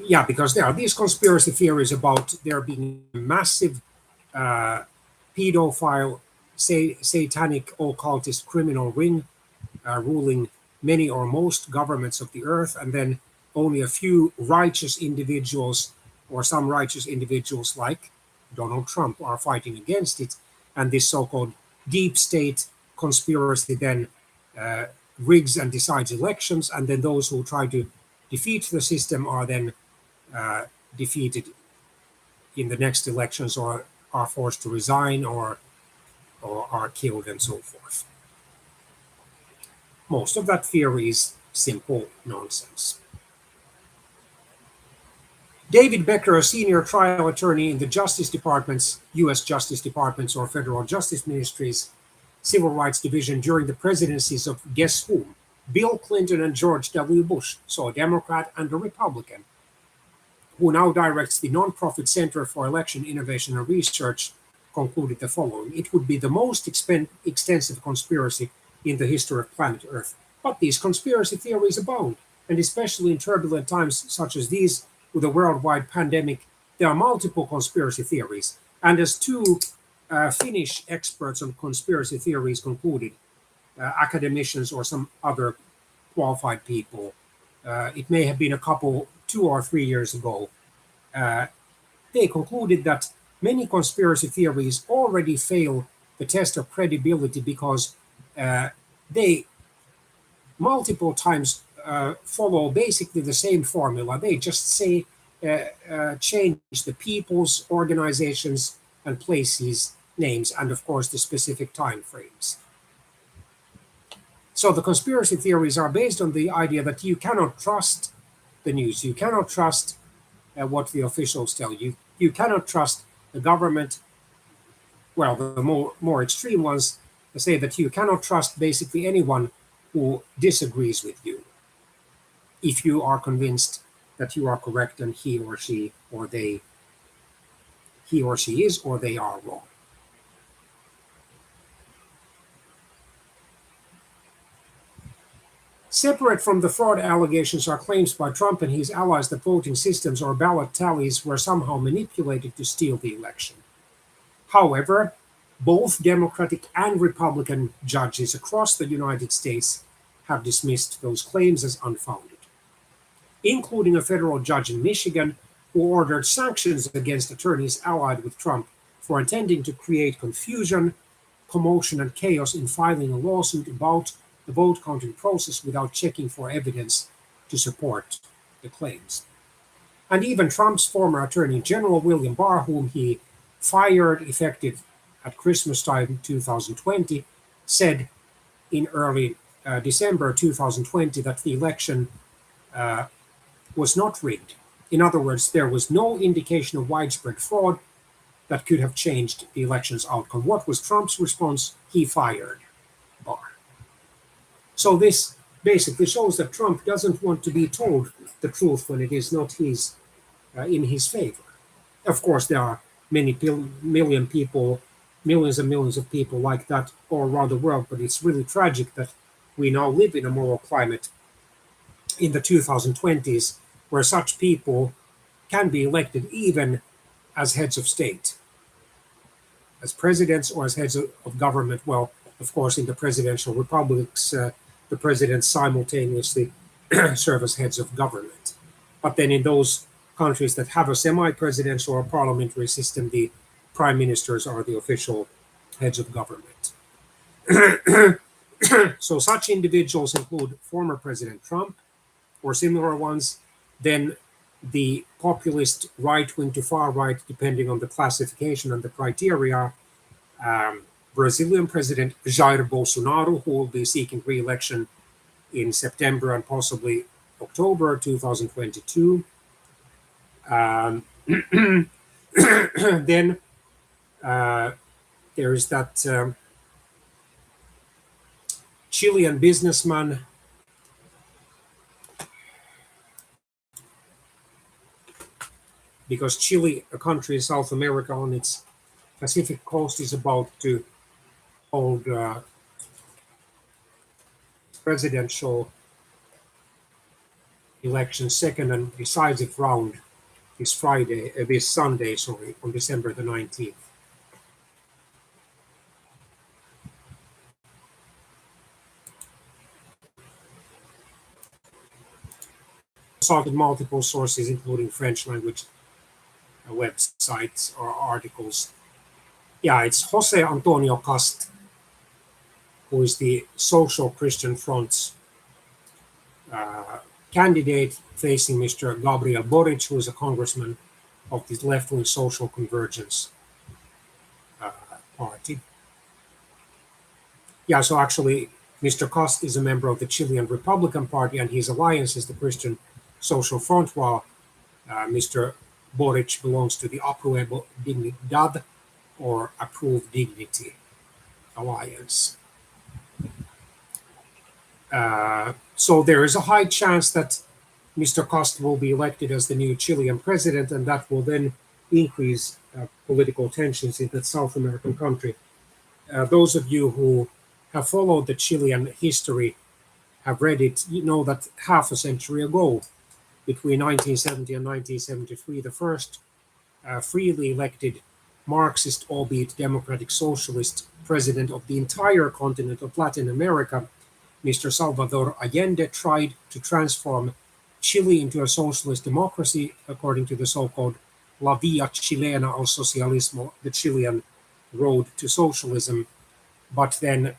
Yeah, because there are these conspiracy theories about there being a massive uh, pedophile, satanic, occultist criminal ring ruling many or most governments of the earth, and then only a few righteous individuals or some righteous individuals like Donald Trump are fighting against it. And this so called deep state conspiracy then uh, rigs and decides elections, and then those who try to defeat the system are then uh, defeated in the next elections or are forced to resign or are killed and so forth. Most of that theory is simple nonsense. David Becker, a senior trial attorney in the Justice Department's, U.S. Justice Department's or Federal Justice Ministry's Civil Rights Division during the presidencies of guess whom? Bill Clinton and George W. Bush, so a Democrat and a Republican, who now directs the nonprofit Center for Election Innovation and Research, concluded the following: it would be the most extensive conspiracy in the history of planet Earth. But these conspiracy theories abound, and especially in turbulent times such as these, with a worldwide pandemic, there are multiple conspiracy theories. And as two Finnish experts on conspiracy theories concluded, academicians or some other qualified people, it may have been a couple, 2 or 3 years ago, uh, they concluded that many conspiracy theories already fail the test of credibility because uh, they multiple times follow basically the same formula. They just say, change the people's, organizations, and places names, and of course the specific time frames. So the conspiracy theories are based on the idea that you cannot trust the news, you cannot trust what the officials tell you, you cannot trust the government. Well, the more extreme ones say that you cannot trust basically anyone who disagrees with you if you are convinced that you are correct and he or she is or they are wrong. Separate from the fraud allegations are claims by Trump and his allies that voting systems or ballot tallies were somehow manipulated to steal the election. However, both Democratic and Republican judges across the United States have dismissed those claims as unfounded, including a federal judge in Michigan who ordered sanctions against attorneys allied with Trump for intending to create confusion, commotion, and chaos in filing a lawsuit about the vote counting process without checking for evidence to support the claims. And even Trump's former Attorney General William Barr, whom he fired effective at Christmas time 2020, said in early December 2020 that the election uh, was not rigged. In other words, there was no indication of widespread fraud that could have changed the election's outcome. What was Trump's response? He fired Barr. So this basically shows that Trump doesn't want to be told the truth when it is not in his favor. Of course, there are many million people, millions and millions of people like that all around the world, but it's really tragic that we now live in a moral climate in the 2020s where such people can be elected even as heads of state, as presidents or as heads of government. Well, of course, in the presidential republics, the presidents simultaneously serve as heads of government. But then in those countries that have a semi-presidential or parliamentary system, the prime ministers are the official heads of government. So such individuals include former President Trump or similar ones, then the populist right wing to far right, depending on the classification and the criteria, Brazilian President Jair Bolsonaro, who will be seeking re-election in September and possibly October 2022. Then there is that Chilean businessman, because Chile, a country in South America on its Pacific coast, is about to hold presidential election second and decisive round this Sunday, sorry, on December the 19th. Consulted multiple sources, including French language websites or articles. Yeah, it's Jose Antonio Cast, who is the Social Christian Front's candidate, facing Mr. Gabriel Boric, who is a congressman of the left-wing Social Convergence party. Yeah, so actually, Mr. Cast is a member of the Chilean Republican Party, and his alliance is the Christian Social Front, while Mr. Boric belongs to the Apruebo Dignidad, or Approved Dignity alliance. So there is a high chance that Mr. Cast will be elected as the new Chilean president, and that will then increase political tensions in that South American country. Those of you who have followed the Chilean history, have read it, you know that half a century ago, between 1970 and 1973, the first freely elected Marxist, albeit democratic socialist, president of the entire continent of Latin America, Mr. Salvador Allende, tried to transform Chile into a socialist democracy according to the so-called La Via Chilena al Socialismo, the Chilean road to socialism. But then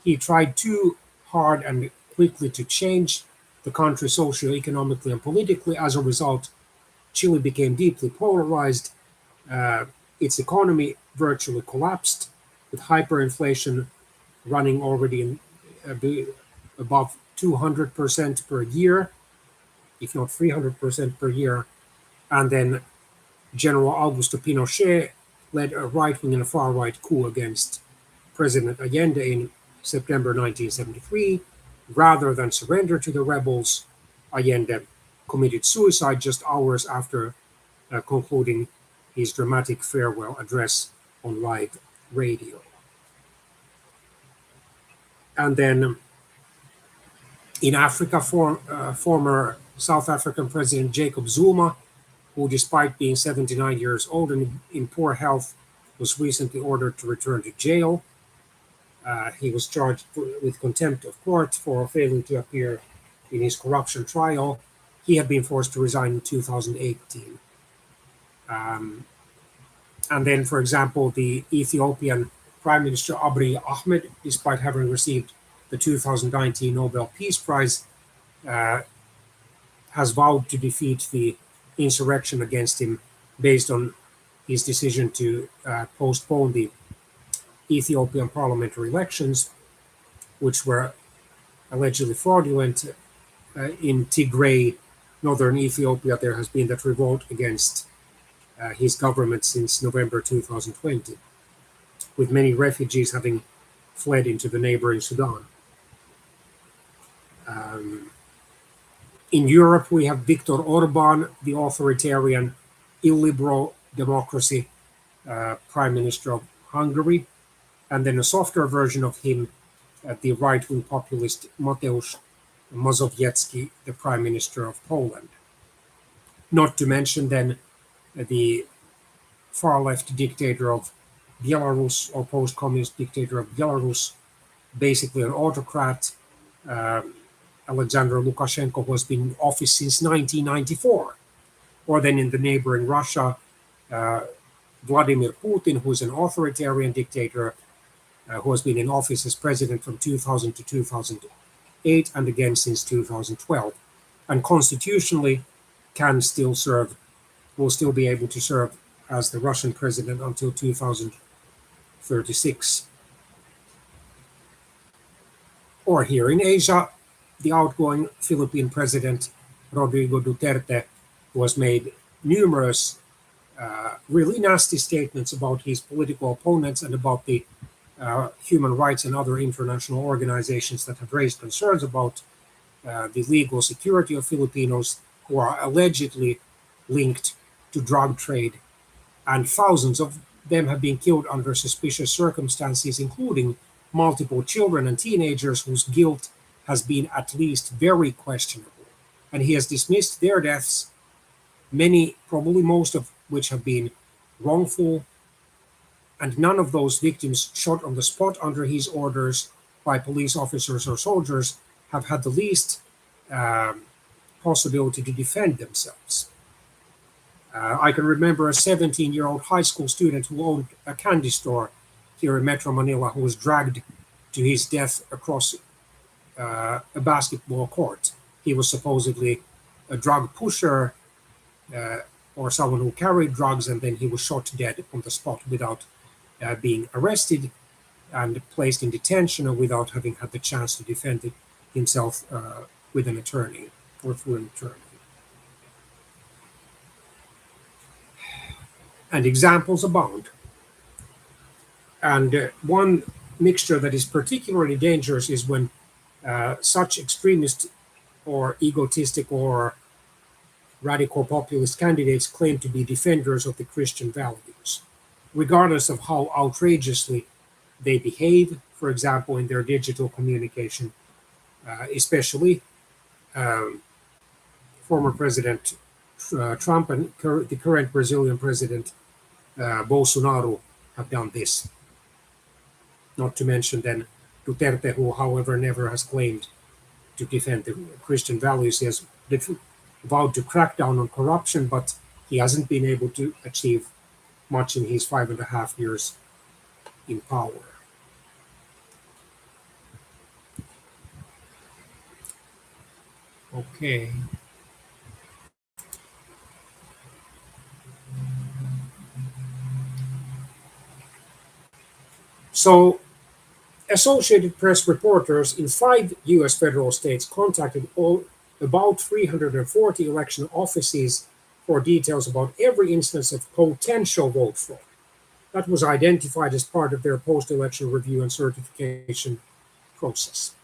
he tried too hard and quickly to change the country socio-economically and politically. As a result, Chile became deeply polarized. Its economy virtually collapsed, with hyperinflation running already in, above 200% per year, if not 300% per year. And then General Augusto Pinochet led a right-wing and a far-right coup against President Allende in September 1973. Rather than surrender to the rebels, Allende committed suicide just hours after concluding his dramatic farewell address on live radio. And then in Africa, former South African President Jacob Zuma, who, despite being 79 years old and in poor health, was recently ordered to return to jail. He was charged with contempt of court for failing to appear in his corruption trial. He had been forced to resign in 2018. And then, for example, the Ethiopian Prime Minister Abiy Ahmed, despite having received the 2019 Nobel Peace Prize, has vowed to defeat the insurrection against him based on his decision to postpone the Ethiopian parliamentary elections, which were allegedly fraudulent. In Tigray, northern Ethiopia, there has been that revolt against his government since November 2020, with many refugees having fled into the neighboring Sudan. In Europe, we have Viktor Orban, the authoritarian, illiberal democracy prime minister of Hungary, and then a softer version of him, the right-wing populist Mateusz Mazowiecki, the Prime Minister of Poland. Not to mention then the far-left dictator of Belarus, or post-communist dictator of Belarus, basically an autocrat, Alexander Lukashenko, who has been in office since 1994. Or then in the neighboring Russia, Vladimir Putin, who is an authoritarian dictator, who has been in office as president from 2000 to 2008 and again since 2012. And constitutionally can still serve, will still be able to serve as the Russian president until 2036. Or here in Asia, the outgoing Philippine president, Rodrigo Duterte, who has made numerous really nasty statements about his political opponents and about the human rights and other international organizations that have raised concerns about the legal security of Filipinos who are allegedly linked to drug trade. And thousands of them have been killed under suspicious circumstances, including multiple children and teenagers whose guilt has been at least very questionable. And he has dismissed their deaths, many, probably most of which have been wrongful, and none of those victims shot on the spot under his orders by police officers or soldiers have had the least possibility to defend themselves. I can remember a 17-year-old high school student who owned a candy store here in Metro Manila who was dragged to his death across a basketball court. He was supposedly a drug pusher or someone who carried drugs, and then he was shot dead on the spot without being arrested and placed in detention, or without having had the chance to defend himself with an attorney or through an attorney. And examples abound. And one mixture that is particularly dangerous is when such extremist or egotistic or radical populist candidates claim to be defenders of the Christian values, regardless of how outrageously they behave, for example, in their digital communication, especially former President Trump and the current Brazilian President Bolsonaro have done this. Not to mention then Duterte, who, however, never has claimed to defend the Christian values. He has vowed to crack down on corruption, but he hasn't been able to achieve much in his 5.5 years in power. Okay. So, Associated Press reporters in 5 U.S. federal states contacted about 340 election offices for details about every instance of potential vote fraud that was identified as part of their post-election review and certification process.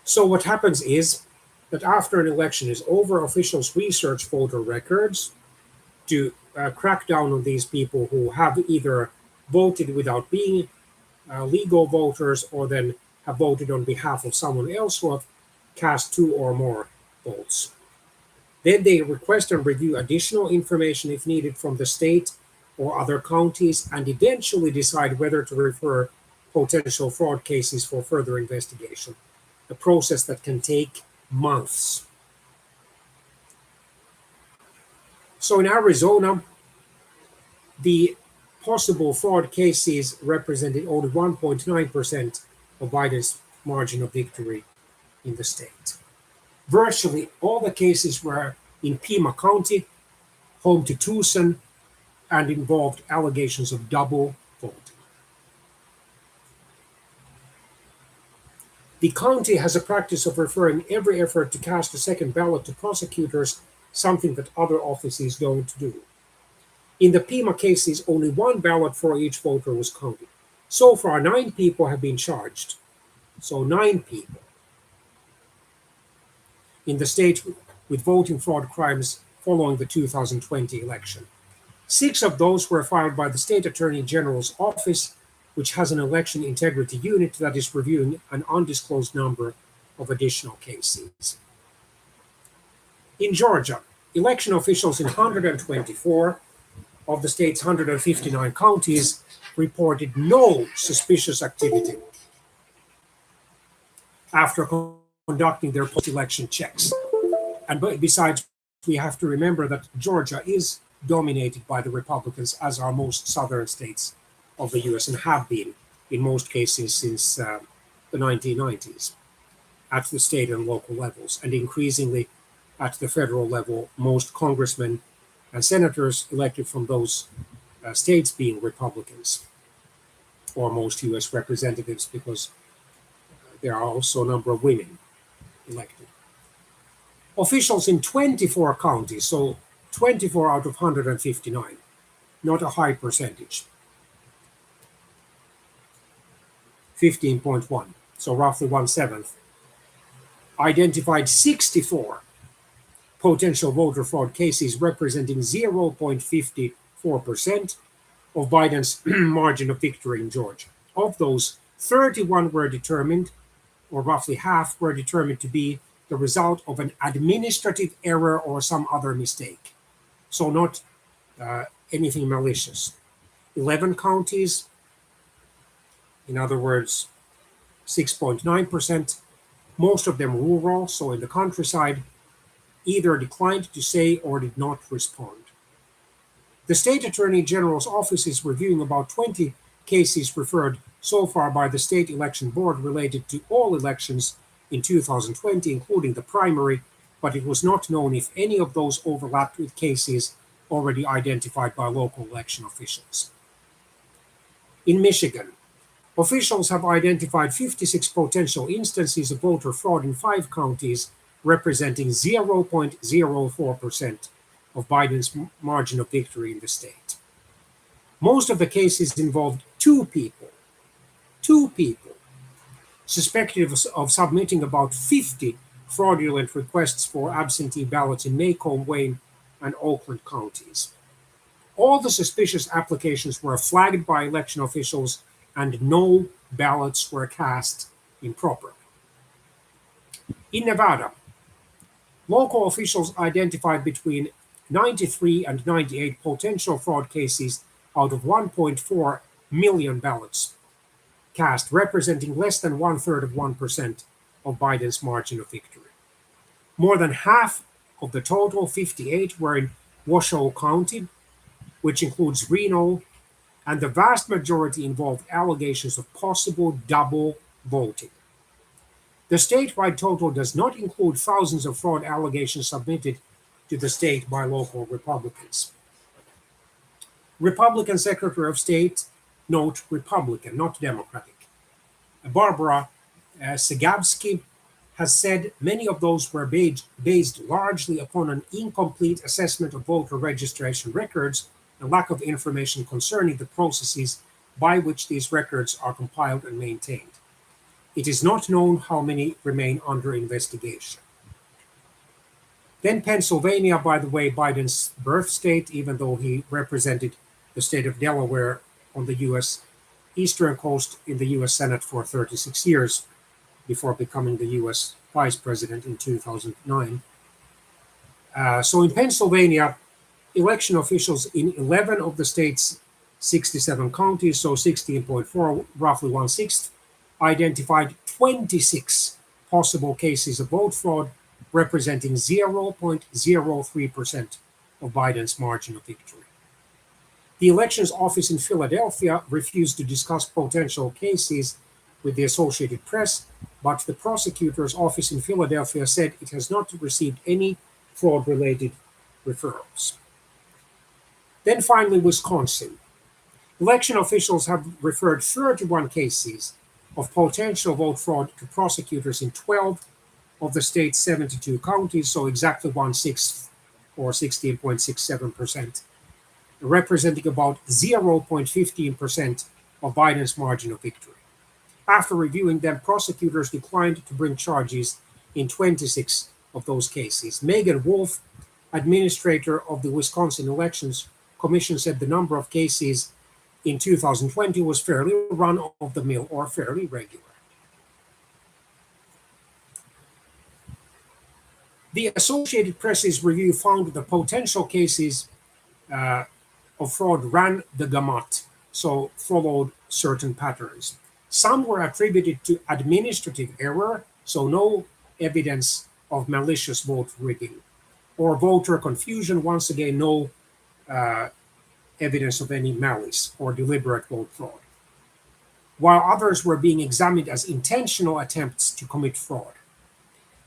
So what happens is that after an election is over, officials research voter records to crack down on these people who have either voted without being legal voters, or then have voted on behalf of someone else who have cast 2 or more votes. Then they request and review additional information if needed from the state or other counties, and eventually decide whether to refer potential fraud cases for further investigation, a process that can take months. So in Arizona, the possible fraud cases represented only 1.9% of Biden's margin of victory in the state. Virtually all the cases were in Pima County, home to Tucson, and involved allegations of double voting. The county has a practice of referring every effort to cast a second ballot to prosecutors, something that other offices don't do. In the Pima cases, only 1 ballot for each voter was counted. So far, 9 people have been charged. So 9 people in the state with voting fraud crimes following the 2020 election. 6 of those were filed by the State Attorney General's office, which has an election integrity unit that is reviewing an undisclosed number of additional cases. In Georgia, election officials in 124 of the state's 159 counties reported no suspicious activity after conducting their post-election checks. And besides, we have to remember that Georgia is dominated by the Republicans, as are most southern states of the US, and have been in most cases since the 1990s at the state and local levels, and increasingly at the federal level, most congressmen and senators elected from those states being Republicans, or most US representatives, because there are also a number of women elected. Officials in 24 counties, so 24 out of 159, not a high percentage, 15.1, so roughly 1/7, identified 64 potential voter fraud cases representing 0.54% of Biden's margin of victory in Georgia. Of those, 31 were determined, or roughly half were determined to be the result of an administrative error or some other mistake. So not anything malicious. 11 counties, in other words, 6.9%, most of them rural, so in the countryside, either declined to say or did not respond. The State Attorney General's office is reviewing about 20 cases referred so far by the State Election Board related to all elections in 2020, including the primary, but it was not known if any of those overlapped with cases already identified by local election officials. In Michigan, officials have identified 56 potential instances of voter fraud in 5 counties, representing 0.04% of Biden's margin of victory in the state. Most of the cases involved two people, suspected of submitting about 50 fraudulent requests for absentee ballots in Macomb, Wayne, and Oakland counties. All the suspicious applications were flagged by election officials, and no ballots were cast improperly. In Nevada, local officials identified between 93 and 98 potential fraud cases out of 1.4 million ballots cast, representing less than 1/3 of 1% of Biden's margin of victory. More than half of the total, 58, were in Washoe County, which includes Reno, and the vast majority involved allegations of possible double voting. The statewide total does not include thousands of fraud allegations submitted to the state by local Republicans. Republican Secretary of State, note Republican, not Democratic, Barbara Sagabsky, has said many of those were based largely upon an incomplete assessment of voter registration records and lack of information concerning the processes by which these records are compiled and maintained. It is not known how many remain under investigation. Then Pennsylvania, by the way, Biden's birth state, even though he represented the state of Delaware on the U.S. Eastern Coast in the U.S. Senate for 36 years before becoming the U.S. Vice President in 2009. So in Pennsylvania, election officials in 11 of the state's 67 counties, so 16.4, roughly 1/6, identified 26 possible cases of vote fraud, representing 0.03% of Biden's margin of victory. The elections office in Philadelphia refused to discuss potential cases with the Associated Press, but the prosecutor's office in Philadelphia said it has not received any fraud-related referrals. Then finally, Wisconsin. Election officials have referred 31 cases of potential vote fraud to prosecutors in 12 of the state's 72 counties, so exactly 1/6, or 16.67%, representing about 0.15% of Biden's margin of victory. After reviewing them, prosecutors declined to bring charges in 26 of those cases. Megan Wolf, administrator of the Wisconsin Elections Commission, said the number of cases in 2020 was fairly run-of-the-mill or fairly regular. The Associated Press's review found the potential cases uh, of fraud ran the gamut, so followed certain patterns. Some were attributed to administrative error, so no evidence of malicious vote rigging, or voter confusion, once again, no uh, evidence of any malice or deliberate vote fraud, while others were being examined as intentional attempts to commit fraud.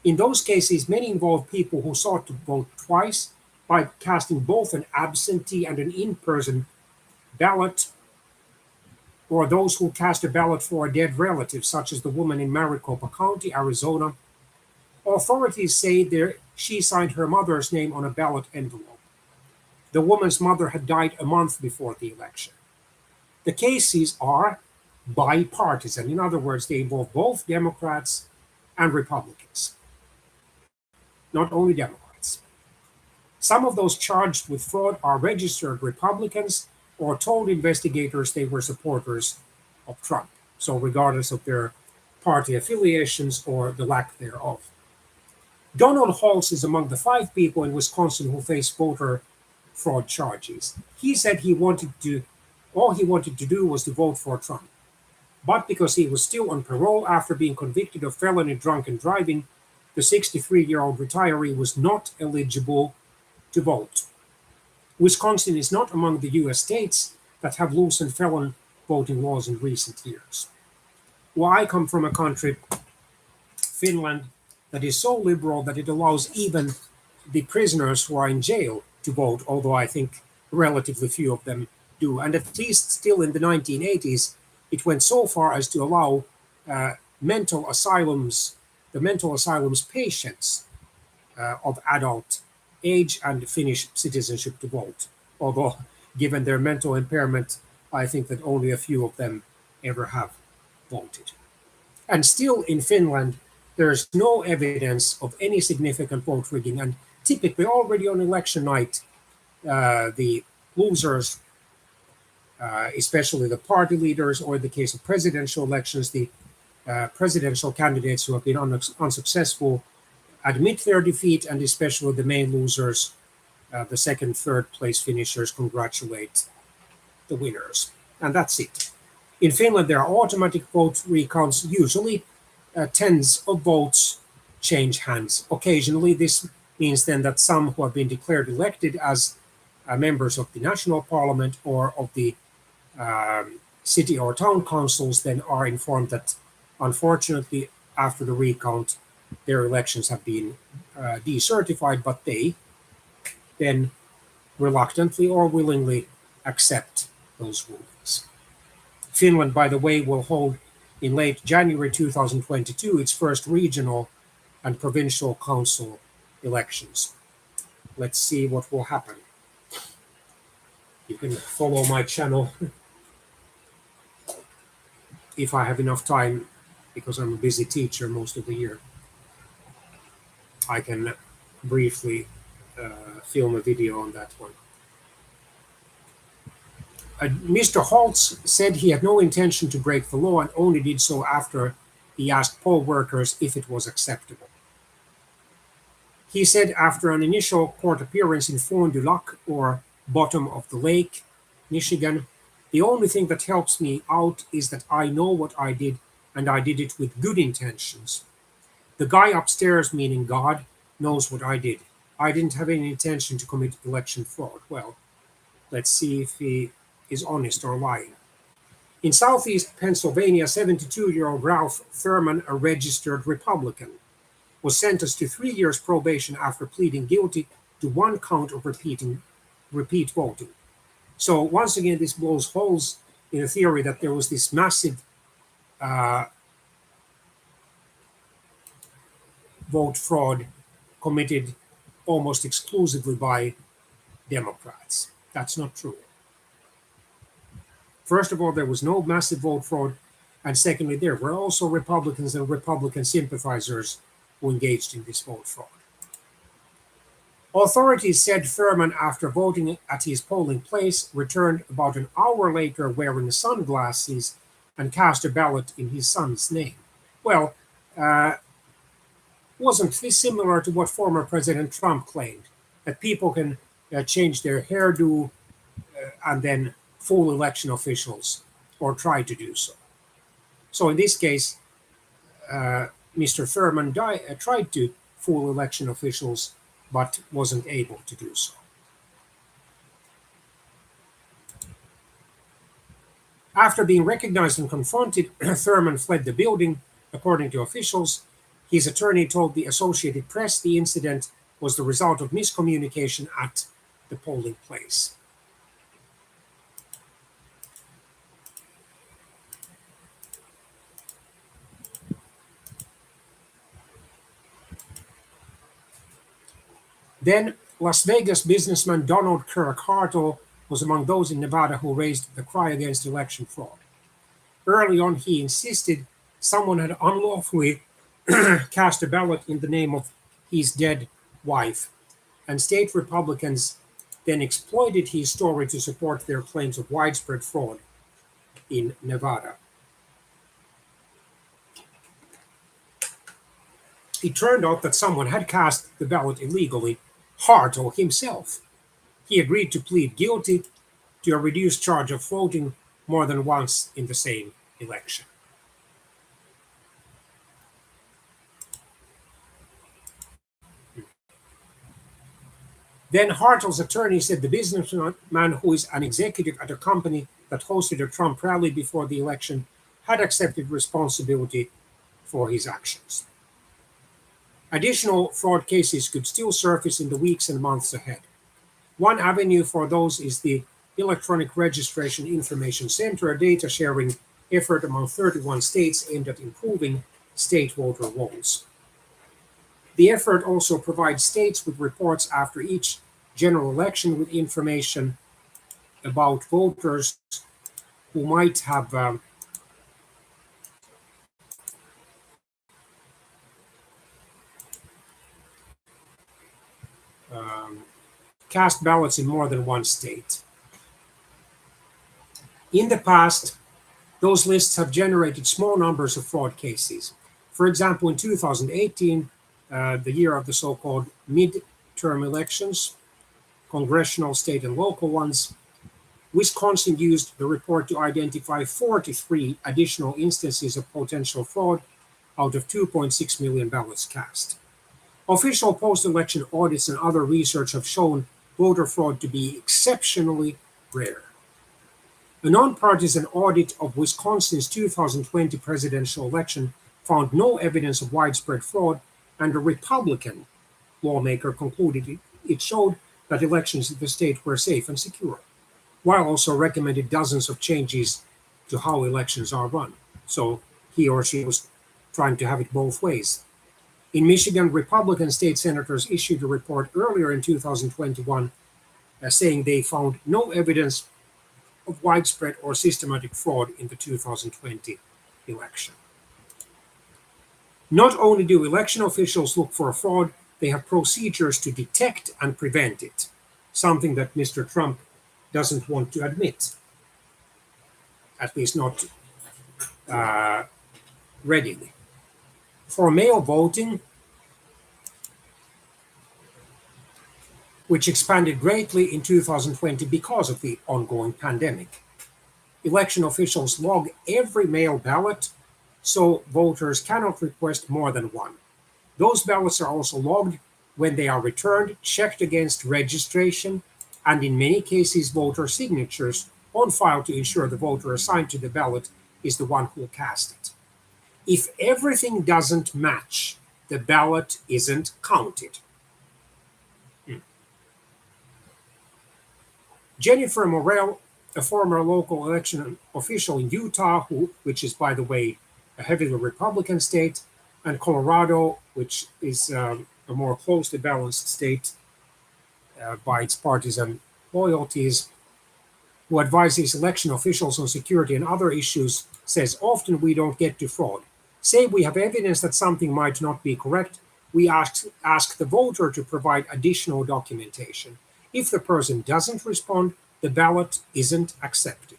In those cases, many involved people who sought to vote twice by casting both an absentee and an in person ballot, or those who cast a ballot for a dead relative, such as the woman in Maricopa County, Arizona. Authorities say she signed her mother's name on a ballot envelope. The woman's mother had died a month before the election. The cases are bipartisan. In other words, they involve both Democrats and Republicans, not only Democrats. Some of those charged with fraud are registered Republicans or told investigators they were supporters of Trump, so regardless of their party affiliations or the lack thereof. Donald Halls is among the 5 people in Wisconsin who face voter fraud charges. He said all he wanted to do was to vote for Trump. But because he was still on parole after being convicted of felony drunken driving, the 63-year-old retiree was not eligible to vote. Wisconsin is not among the U.S. states that have loosened felon voting laws in recent years. Well, I come from a country, Finland, that is so liberal that it allows even the prisoners who are in jail to vote, although I think relatively few of them do. And at least still in the 1980s, it went so far as to allow uh, mental asylums, the mental asylums patients of adult age and Finnish citizenship to vote. Although, given their mental impairment, I think that only a few of them ever have voted. And still in Finland, there's no evidence of any significant vote rigging. And typically, already on election night, the losers, especially the party leaders, or in the case of presidential elections, the presidential candidates who have been unsuccessful, admit their defeat, and especially the main losers, the second, third place finishers, congratulate the winners. And that's it. In Finland, there are automatic vote recounts. Usually, tens of votes change hands. Occasionally, this means then that some who have been declared elected as members of the national parliament or of the city or town councils then are informed that, unfortunately, after the recount, their elections have been decertified, but they then reluctantly or willingly accept those rulings. Finland, by the way, will hold in late January 2022 its first regional and provincial council elections. Let's see what will happen. You can follow my channel if I have enough time, because I'm a busy teacher most of the year. I can briefly film a video on that one. Mr. Holtz said he had no intention to break the law and only did so after he asked poll workers if it was acceptable. He said after an initial court appearance in Fond du Lac, or bottom of the lake, Michigan, the only thing that helps me out is that I know what I did and I did it with good intentions. The guy upstairs, meaning God, knows what I did. I didn't have any intention to commit election fraud. Well, let's see if he is honest or lying. In southeast Pennsylvania, 72-year-old Ralph Thurman, a registered Republican, was sentenced to 3 years probation after pleading guilty to 1 count of repeat voting. So once again, this blows holes in a theory that there was this massive vote fraud committed almost exclusively by Democrats. That's not true. First of all, there was no massive vote fraud. And secondly, there were also Republicans and Republican sympathizers who engaged in this vote fraud. Authorities said Thurman, after voting at his polling place, returned about an hour later wearing sunglasses and cast a ballot in his son's name. Well, Wasn't this similar to what former President Trump claimed, that people can change their hairdo and then fool election officials or try to do so? So in this case, Mr. Thurman tried to fool election officials but wasn't able to do so. After being recognized and confronted, Thurman fled the building, according to officials. His attorney told the Associated Press the incident was the result of miscommunication at the polling place. Then, Las Vegas businessman Donald Kirk Hartle was among those in Nevada who raised the cry against election fraud. Early on, he insisted someone had unlawfully cast a ballot in the name of his dead wife, and state Republicans then exploited his story to support their claims of widespread fraud in Nevada. It turned out that someone had cast the ballot illegally, Hartle himself. He agreed to plead guilty to a reduced charge of voting more than once in the same election. Then Hartle's attorney said the businessman, who is an executive at a company that hosted a Trump rally before the election, had accepted responsibility for his actions. Additional fraud cases could still surface in the weeks and months ahead. One avenue for those is the Electronic Registration Information Center, a data sharing effort among 31 states aimed at improving state voter rolls. The effort also provides states with reports after each general election with information about voters who might have cast ballots in more than one state. In the past, those lists have generated small numbers of fraud cases. For example, in 2018, the year of the so-called midterm elections, congressional, state, and local ones, Wisconsin used the report to identify 43 additional instances of potential fraud out of 2.6 million ballots cast. Official post-election audits and other research have shown voter fraud to be exceptionally rare. A nonpartisan audit of Wisconsin's 2020 presidential election found no evidence of widespread fraud, and a Republican lawmaker concluded it showed that elections in the state were safe and secure, while also recommended dozens of changes to how elections are run. So he or she was trying to have it both ways. In Michigan, Republican state senators issued a report earlier in 2021 saying they found no evidence of widespread or systematic fraud in the 2020 election. Not only do election officials look for fraud, they have procedures to detect and prevent it, something that Mr. Trump doesn't want to admit, at least not readily. For mail voting, which expanded greatly in 2020 because of the ongoing pandemic, election officials log every mail ballot, so voters cannot request more than one. Those ballots are also logged when they are returned, checked against registration, and in many cases voter signatures on file to ensure the voter assigned to the ballot is the one who cast it. If everything doesn't match, the ballot isn't counted. Jennifer Morrell, a former local election official in Utah, which is, by the way, a heavily Republican state, and Colorado, which is a more closely balanced state by its partisan loyalties, who advises election officials on security and other issues, says often we don't get to fraud. Say we have evidence that something might not be correct, we ask the voter to provide additional documentation. If the person doesn't respond, the ballot isn't accepted.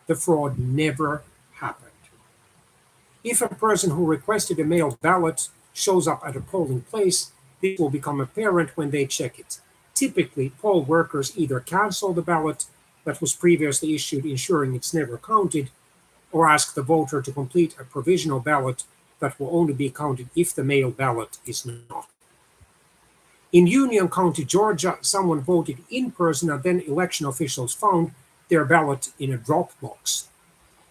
The fraud never happened. If a person who requested a mailed ballot shows up at a polling place, this will become apparent when they check it. Typically, poll workers either cancel the ballot that was previously issued, ensuring it's never counted, or ask the voter to complete a provisional ballot that will only be counted if the mail ballot is not. In Union County, Georgia, someone voted in person and then election officials found their ballot in a drop box.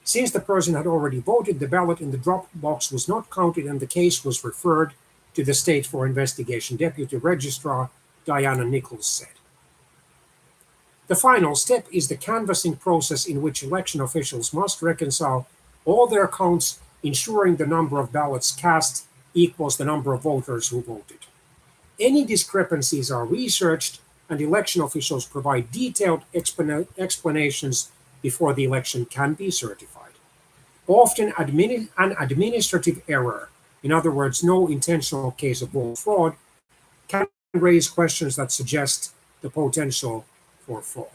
Since the person had already voted, the ballot in the drop box was not counted and the case was referred to the State for Investigation. Deputy Registrar Diana Nichols said. The final step is the canvassing process in which election officials must reconcile all their counts, ensuring the number of ballots cast equals the number of voters who voted. Any discrepancies are researched, and election officials provide detailed explanations before the election can be certified. Often, an administrative error, in other words, no intentional case of vote fraud, can raise questions that suggest the potential for fraud.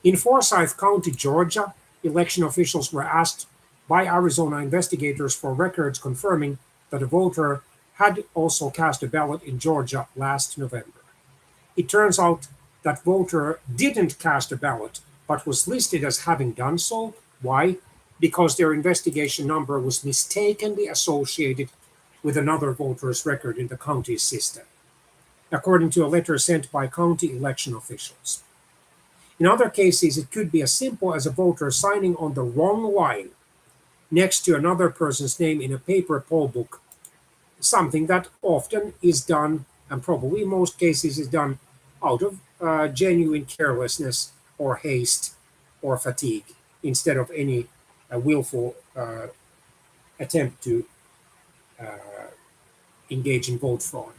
In Forsyth County, Georgia, election officials were asked by Arizona investigators for records confirming that a voter had also cast a ballot in Georgia last November. It turns out that voter didn't cast a ballot, but was listed as having done so. Why? Because their investigation number was mistakenly associated with another voter's record in the county's system, according to a letter sent by county election officials. In other cases, it could be as simple as a voter signing on the wrong line next to another person's name in a paper poll book, something that often is done, and probably in most cases is done, out of genuine carelessness or haste or fatigue, instead of any willful attempt to engage in vote fraud.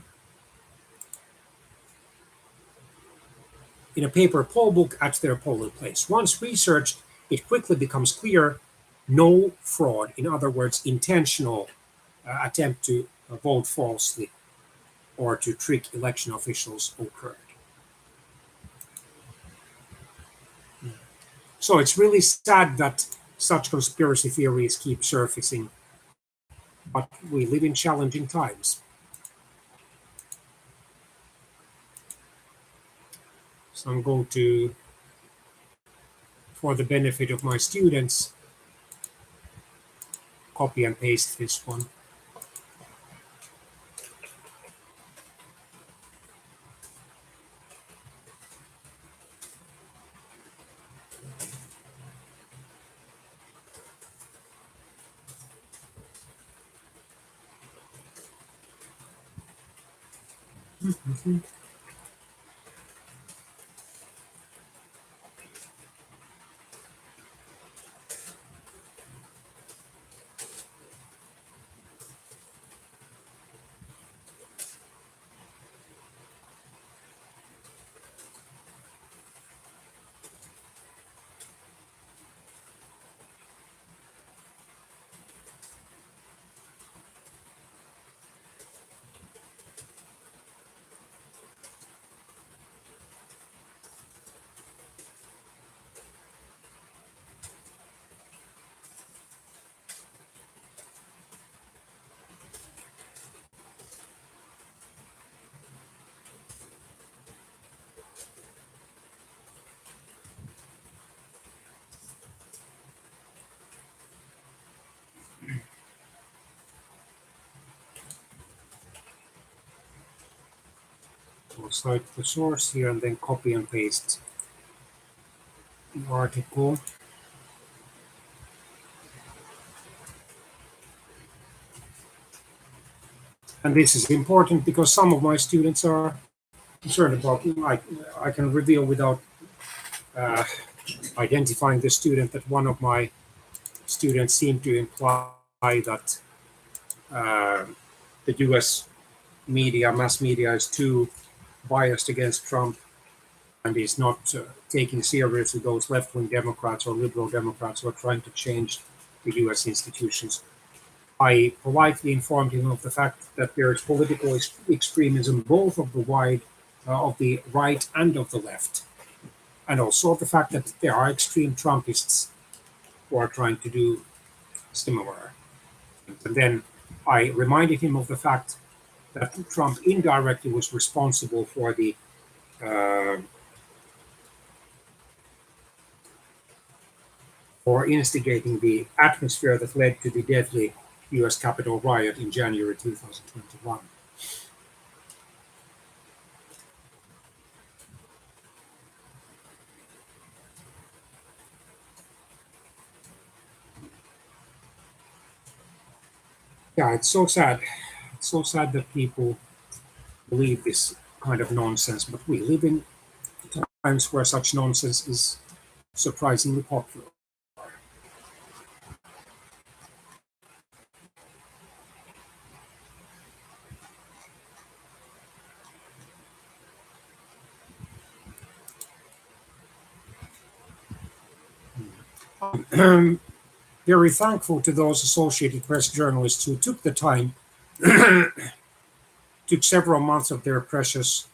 In a paper poll book at their polling place. Once researched, it quickly becomes clear no fraud, in other words, intentional attempt to vote falsely or to trick election officials occurred. So it's really sad that such conspiracy theories keep surfacing, but we live in challenging times. So I'm going to, for the benefit of my students, copy and paste this one. I'll cite the source here and then copy and paste the article. And this is important because some of my students are concerned about, I can reveal without identifying the student, that one of my students seemed to imply that the US media, mass media, is too biased against Trump and is not taking seriously those left-wing Democrats or liberal Democrats who are trying to change the US institutions. I politely informed him of the fact that there is political extremism both of the right and of the left, and also of the fact that there are extreme Trumpists who are trying to do similar. And then I reminded him of the fact that Trump indirectly was responsible uh, for instigating the atmosphere that led to the deadly U.S. Capitol riot in January 2021. Yeah, it's so sad. It's so sad that people believe this kind of nonsense, but we live in times where such nonsense is surprisingly popular. Very thankful to those Associated Press journalists who took the time, took several months of their precious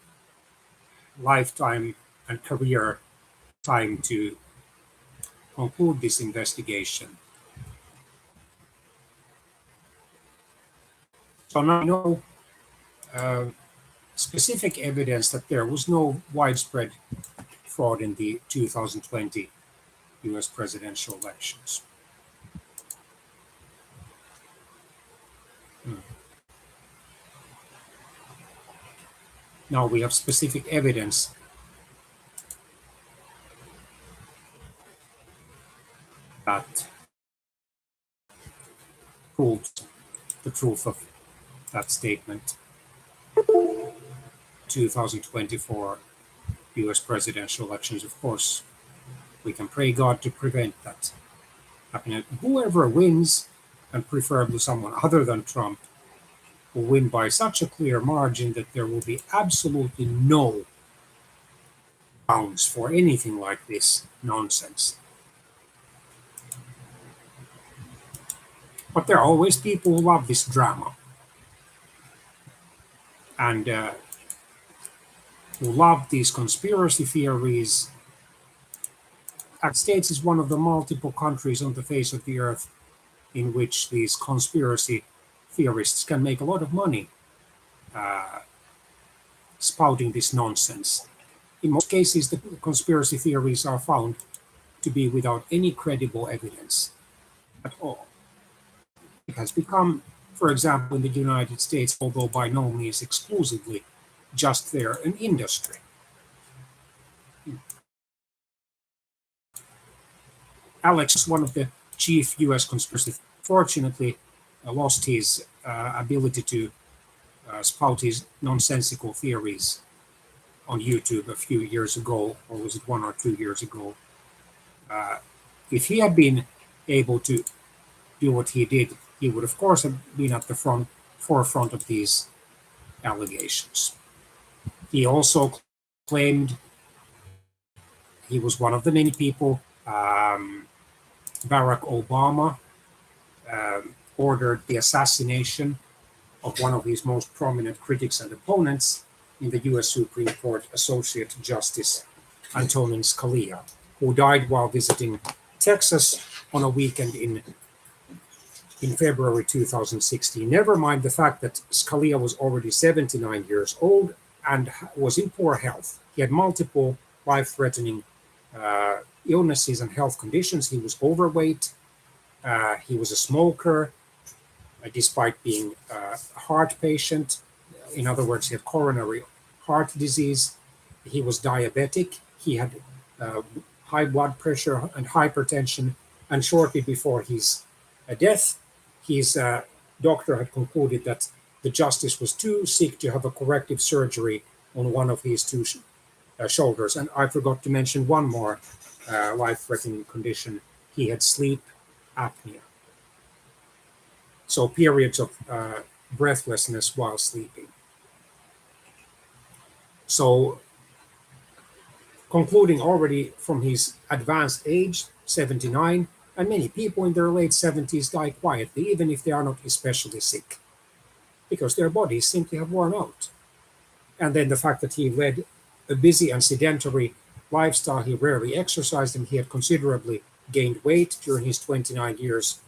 lifetime and career time to conclude this investigation. So now we know uh, specific evidence that there was no widespread fraud in the 2020 US presidential elections. Hmm. Now we have specific evidence that proves the truth of that statement. 2024 US presidential elections, of course, we can pray God to prevent that happening. Whoever wins, and preferably someone other than Trump, will win by such a clear margin that there will be absolutely no bounds for anything like this nonsense. But there are always people who love this drama and who love these conspiracy theories. The United States is one of the multiple countries on the face of the earth in which these conspiracy theorists can make a lot of money uh, spouting this nonsense. In most cases, the conspiracy theories are found to be without any credible evidence at all. It has become, for example, in the United States, although by no means exclusively, just there, an industry. Alex is one of the chief US conspiracy. Fortunately, lost his ability to spout his nonsensical theories on YouTube a few years ago, or was it 1 or 2 years ago? Uh, if he had been able to do what he did, he would, of course, have been at the forefront of these allegations. He also claimed he was one of the many people. Barack Obama ordered the assassination of one of his most prominent critics and opponents in the US Supreme Court, Associate Justice Antonin Scalia, who died while visiting Texas on a weekend in February 2016. Never mind the fact that Scalia was already 79 years old and was in poor health. He had multiple life-threatening illnesses and health conditions. He was overweight. He was a smoker, despite being a heart patient. In other words, he had coronary heart disease. He was diabetic. He had high blood pressure and hypertension. And shortly before his death, his doctor had concluded that the justice was too sick to have a corrective surgery on one of his two shoulders. And I forgot to mention one more life-threatening condition. He had sleep apnea. So periods of breathlessness while sleeping. So concluding already from his advanced age, 79, and many people in their late 70s die quietly, even if they are not especially sick, because their bodies simply have worn out. And then the fact that he led a busy and sedentary lifestyle, he rarely exercised, and he had considerably gained weight during his 29 years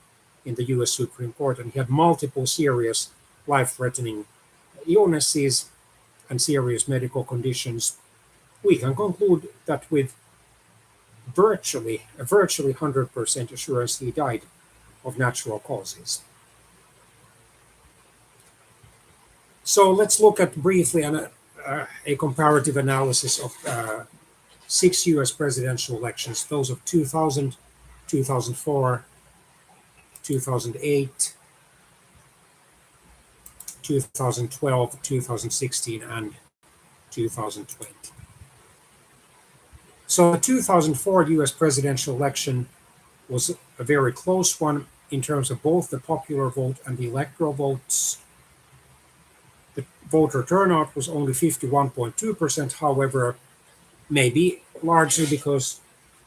in the US Supreme Court, and he had multiple serious life-threatening illnesses and serious medical conditions. We can conclude that with a virtually 100% assurance he died of natural causes. So let's look at briefly a comparative analysis of 6 US presidential elections, those of 2000, 2004, 2008, 2012, 2016, and 2020. So the 2004 US presidential election was a very close one in terms of both the popular vote and the electoral votes. The voter turnout was only 51.2%, however, maybe largely because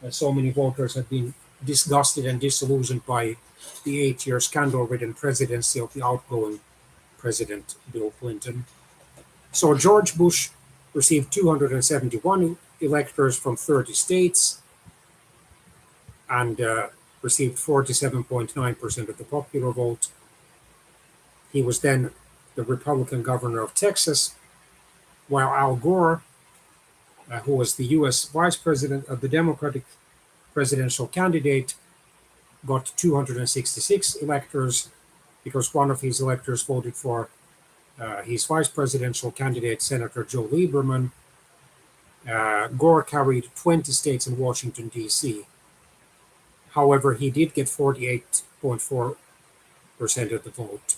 so many voters had been disgusted and disillusioned by the 8-year scandal-ridden presidency of the outgoing President Bill Clinton. So George Bush received 271 electors from 30 states and received 47.9% of the popular vote. He was then the Republican governor of Texas, while Al Gore, who was the US vice president of the Democratic presidential candidate, got 266 electors because one of his electors voted for his vice presidential candidate, Senator Joe Lieberman. Gore carried 20 states in Washington, D.C. However, he did get 48.4% of the vote.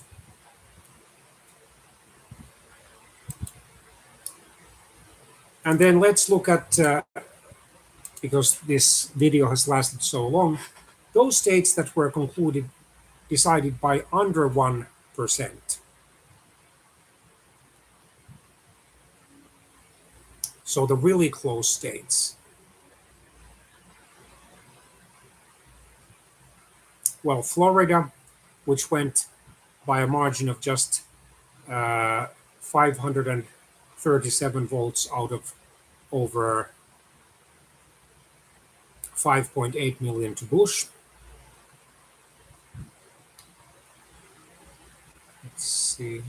And then let's look at, because this video has lasted so long, those states that were decided by under 1%. So the really close states. Well, Florida, which went by a margin of just 537 votes out of over 5.8 million to Bush. Let's see.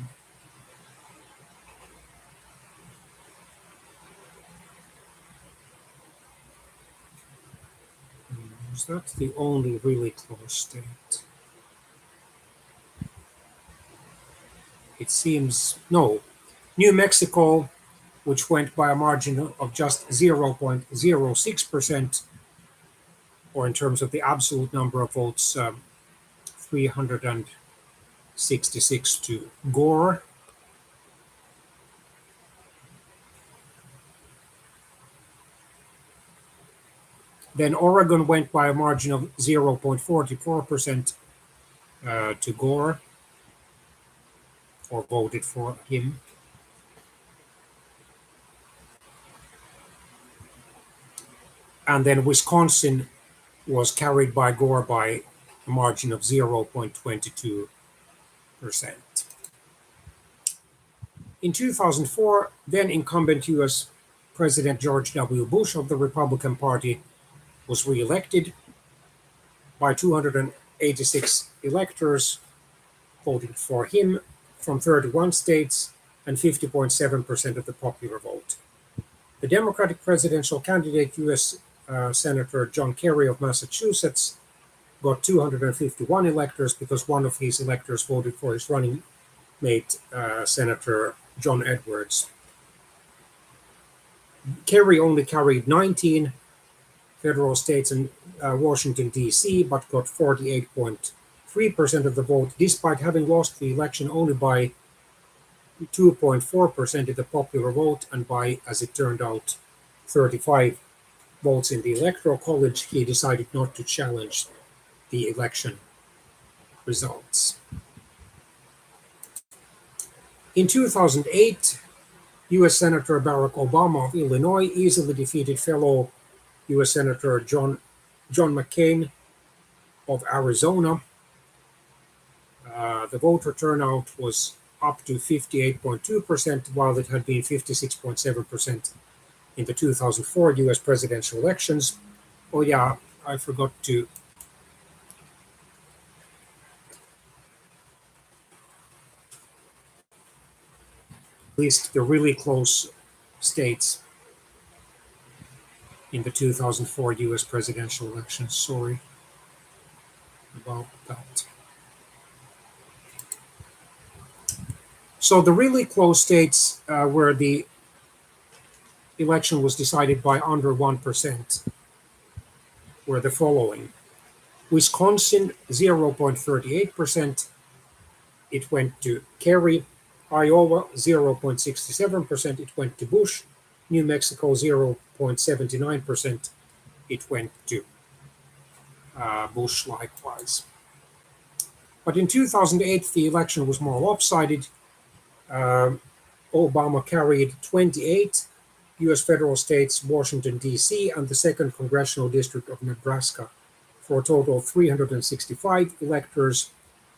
Is that the only really close state? It seems, no. New Mexico, which went by a margin of just 0.06%, or in terms of the absolute number of votes, 366 to Gore. Then Oregon went by a margin of 0.44% to Gore, or voted for him. And then Wisconsin was carried by Gore by a margin of 0.22%. In 2004, then incumbent US President George W. Bush of the Republican Party was reelected by 286 electors, voted for him from 31 states and 50.7% of the popular vote. The Democratic presidential candidate, US Senator John Kerry of Massachusetts, got 251 electors because one of his electors voted for his running mate, Senator John Edwards. Kerry only carried 19 federal states and Washington, D.C., but got 48.3% of the vote, despite having lost the election only by 2.4% of the popular vote and by, as it turned out, 35 votes in the Electoral College. He decided not to challenge the election results. In 2008, US Senator Barack Obama of Illinois easily defeated fellow US Senator John McCain of Arizona. The voter turnout was up to 58.2%, while it had been 56.7% in the 2004 US presidential elections. Oh yeah, I forgot to least the really close states in the 2004 US presidential election. Sorry about that. So the really close states where the election was decided by under 1% were the following: Wisconsin, 0.38%, it went to Kerry. Iowa, 0.67%, it went to Bush. New Mexico, 0.79%, it went to Bush likewise. But in 2008, the election was more lopsided. Obama carried 28 US federal states, Washington, D.C., and the 2nd Congressional District of Nebraska, for a total of 365 electors.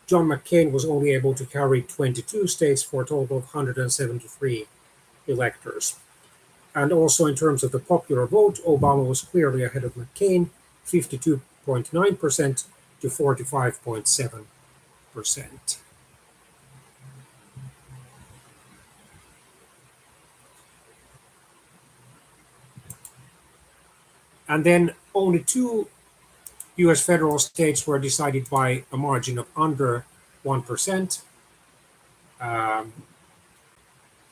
John McCain was only able to carry 22 states for a total of 173 electors. And also in terms of the popular vote, Obama was clearly ahead of McCain, 52.9% to 45.7%. And then only 2 US federal states were decided by a margin of under 1%.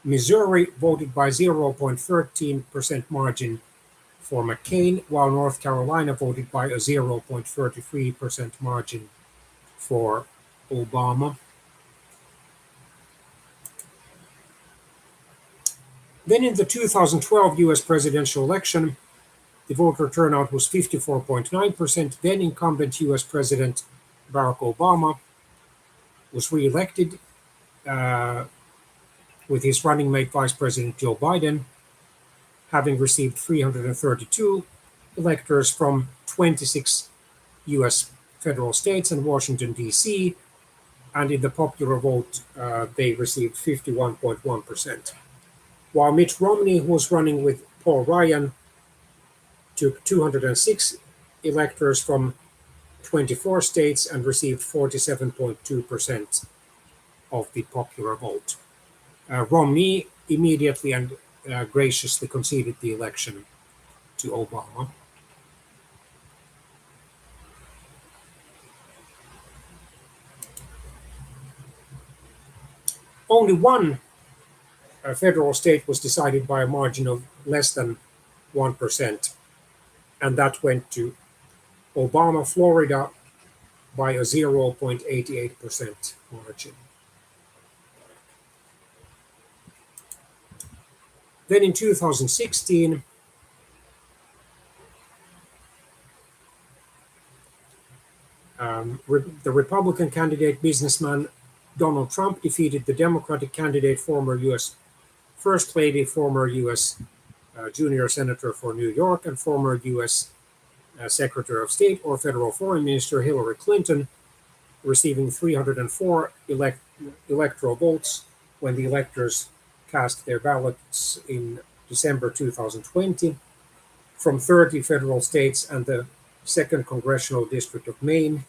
Missouri voted by 0.13% margin for McCain, while North Carolina voted by a 0.33% margin for Obama. Then in the 2012 US presidential election, the voter turnout was 54.9%. Then incumbent US President Barack Obama was reelected with his running mate Vice President Joe Biden, having received 332 electors from 26 US federal states and Washington, D.C., and in the popular vote, they received 51.1%. While Mitt Romney, who was running with Paul Ryan, took 206 electors from 24 states and received 47.2% of the popular vote. Romney immediately and graciously conceded the election to Obama. Only one federal state was decided by a margin of less than 1%, and that went to Obama, Florida, by a 0.88% margin. Then in 2016, the Republican candidate, businessman Donald Trump, defeated the Democratic candidate, former U.S. First Lady, former U.S. Junior Senator for New York, and former U.S. Secretary of State or Federal Foreign Minister Hillary Clinton, receiving 304 electoral votes when the electors cast their ballots in December 2020 from 30 federal states and the 2nd Congressional District of Maine,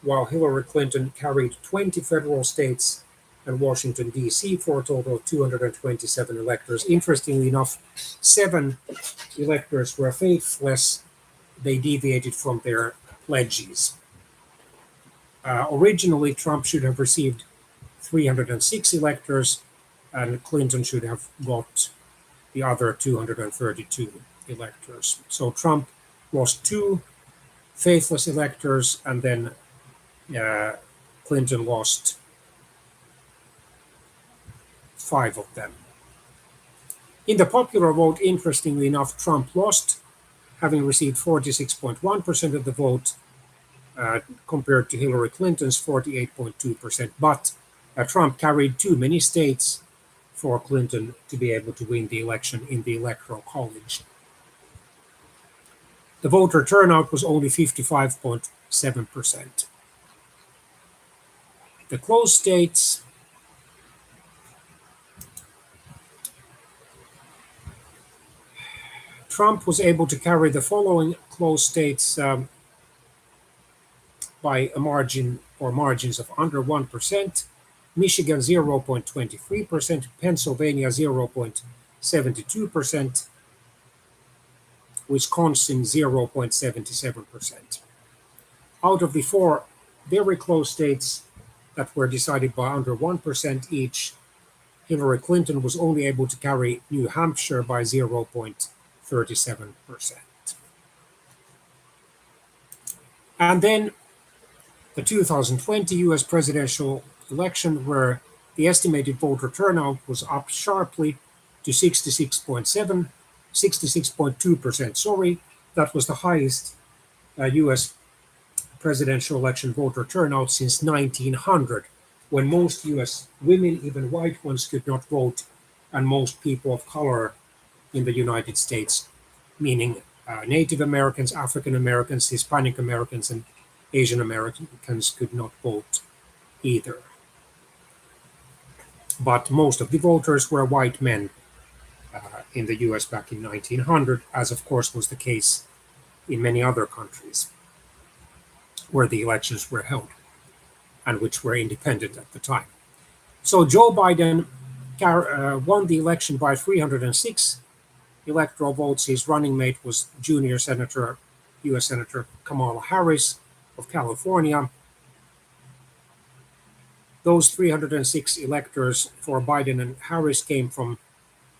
while Hillary Clinton carried 20 federal states and Washington, D.C. for a total of 227 electors. Interestingly enough, 7 electors were faithless. They deviated from their pledges. Originally, Trump should have received 306 electors, and Clinton should have got the other 232 electors. So Trump lost 2 faithless electors, and then Clinton lost 5 of them. In the popular vote, interestingly enough, Trump lost, having received 46.1% of the vote, compared to Hillary Clinton's 48.2%. But Trump carried too many states for Clinton to be able to win the election in the Electoral College. The voter turnout was only 55.7%. The close states, Trump was able to carry the following close states by a margin or margins of under 1%. Michigan 0.23%, Pennsylvania 0.72%, Wisconsin 0.77%. Out of the four very close states that were decided by under 1% each, Hillary Clinton was only able to carry New Hampshire by 0.37%. And then the 2020 US presidential election, where the estimated voter turnout was up sharply to 66.2%. Sorry, that was the highest US presidential election voter turnout since 1900, when most US women, even white ones, could not vote, and most people of color in the United States, meaning Native Americans, African Americans, Hispanic Americans, and Asian Americans, could not vote either. But most of the voters were white men in the US back in 1900, as of course was the case in many other countries where the elections were held and which were independent at the time. So Joe Biden won the election by 306 electoral votes. His running mate was junior Senator, US Senator Kamala Harris of California. Those 306 electors for Biden and Harris came from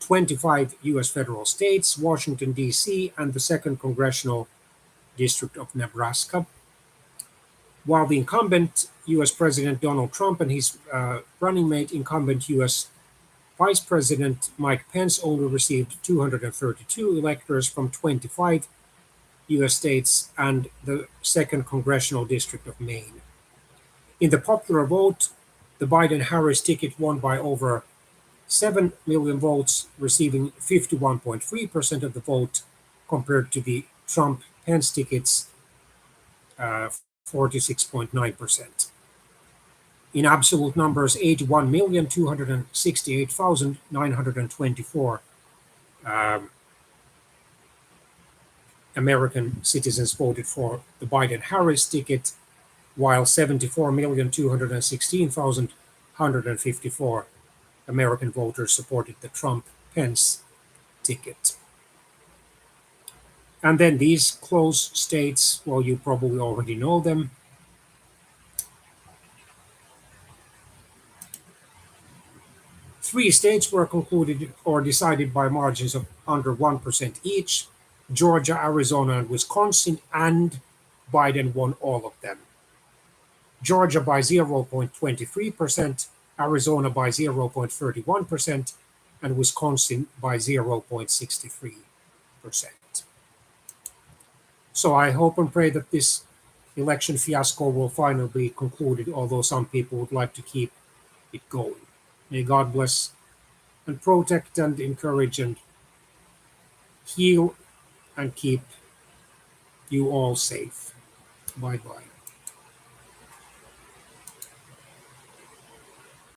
25 US federal states, Washington, D.C., and the 2nd Congressional District of Nebraska. While the incumbent US President Donald Trump and his running mate, incumbent US Vice President Mike Pence, only received 232 electors from 25 US states and the 2nd Congressional District of Maine. In the popular vote, the Biden-Harris ticket won by over 7 million votes, receiving 51.3% of the vote, compared to the Trump-Pence tickets, 46.9%. In absolute numbers, 81,268,924 American citizens voted for the Biden-Harris ticket, while 74,216,154 American voters supported the Trump-Pence ticket. And then these close states, well, you probably already know them. Three states were concluded or decided by margins of under 1% each: Georgia, Arizona, and Wisconsin, and Biden won all of them. Georgia by 0.23%, Arizona by 0.31%, and Wisconsin by 0.63%. So I hope and pray that this election fiasco will finally be concluded, although some people would like to keep it going. May God bless and protect and encourage and heal and keep you all safe. Bye bye.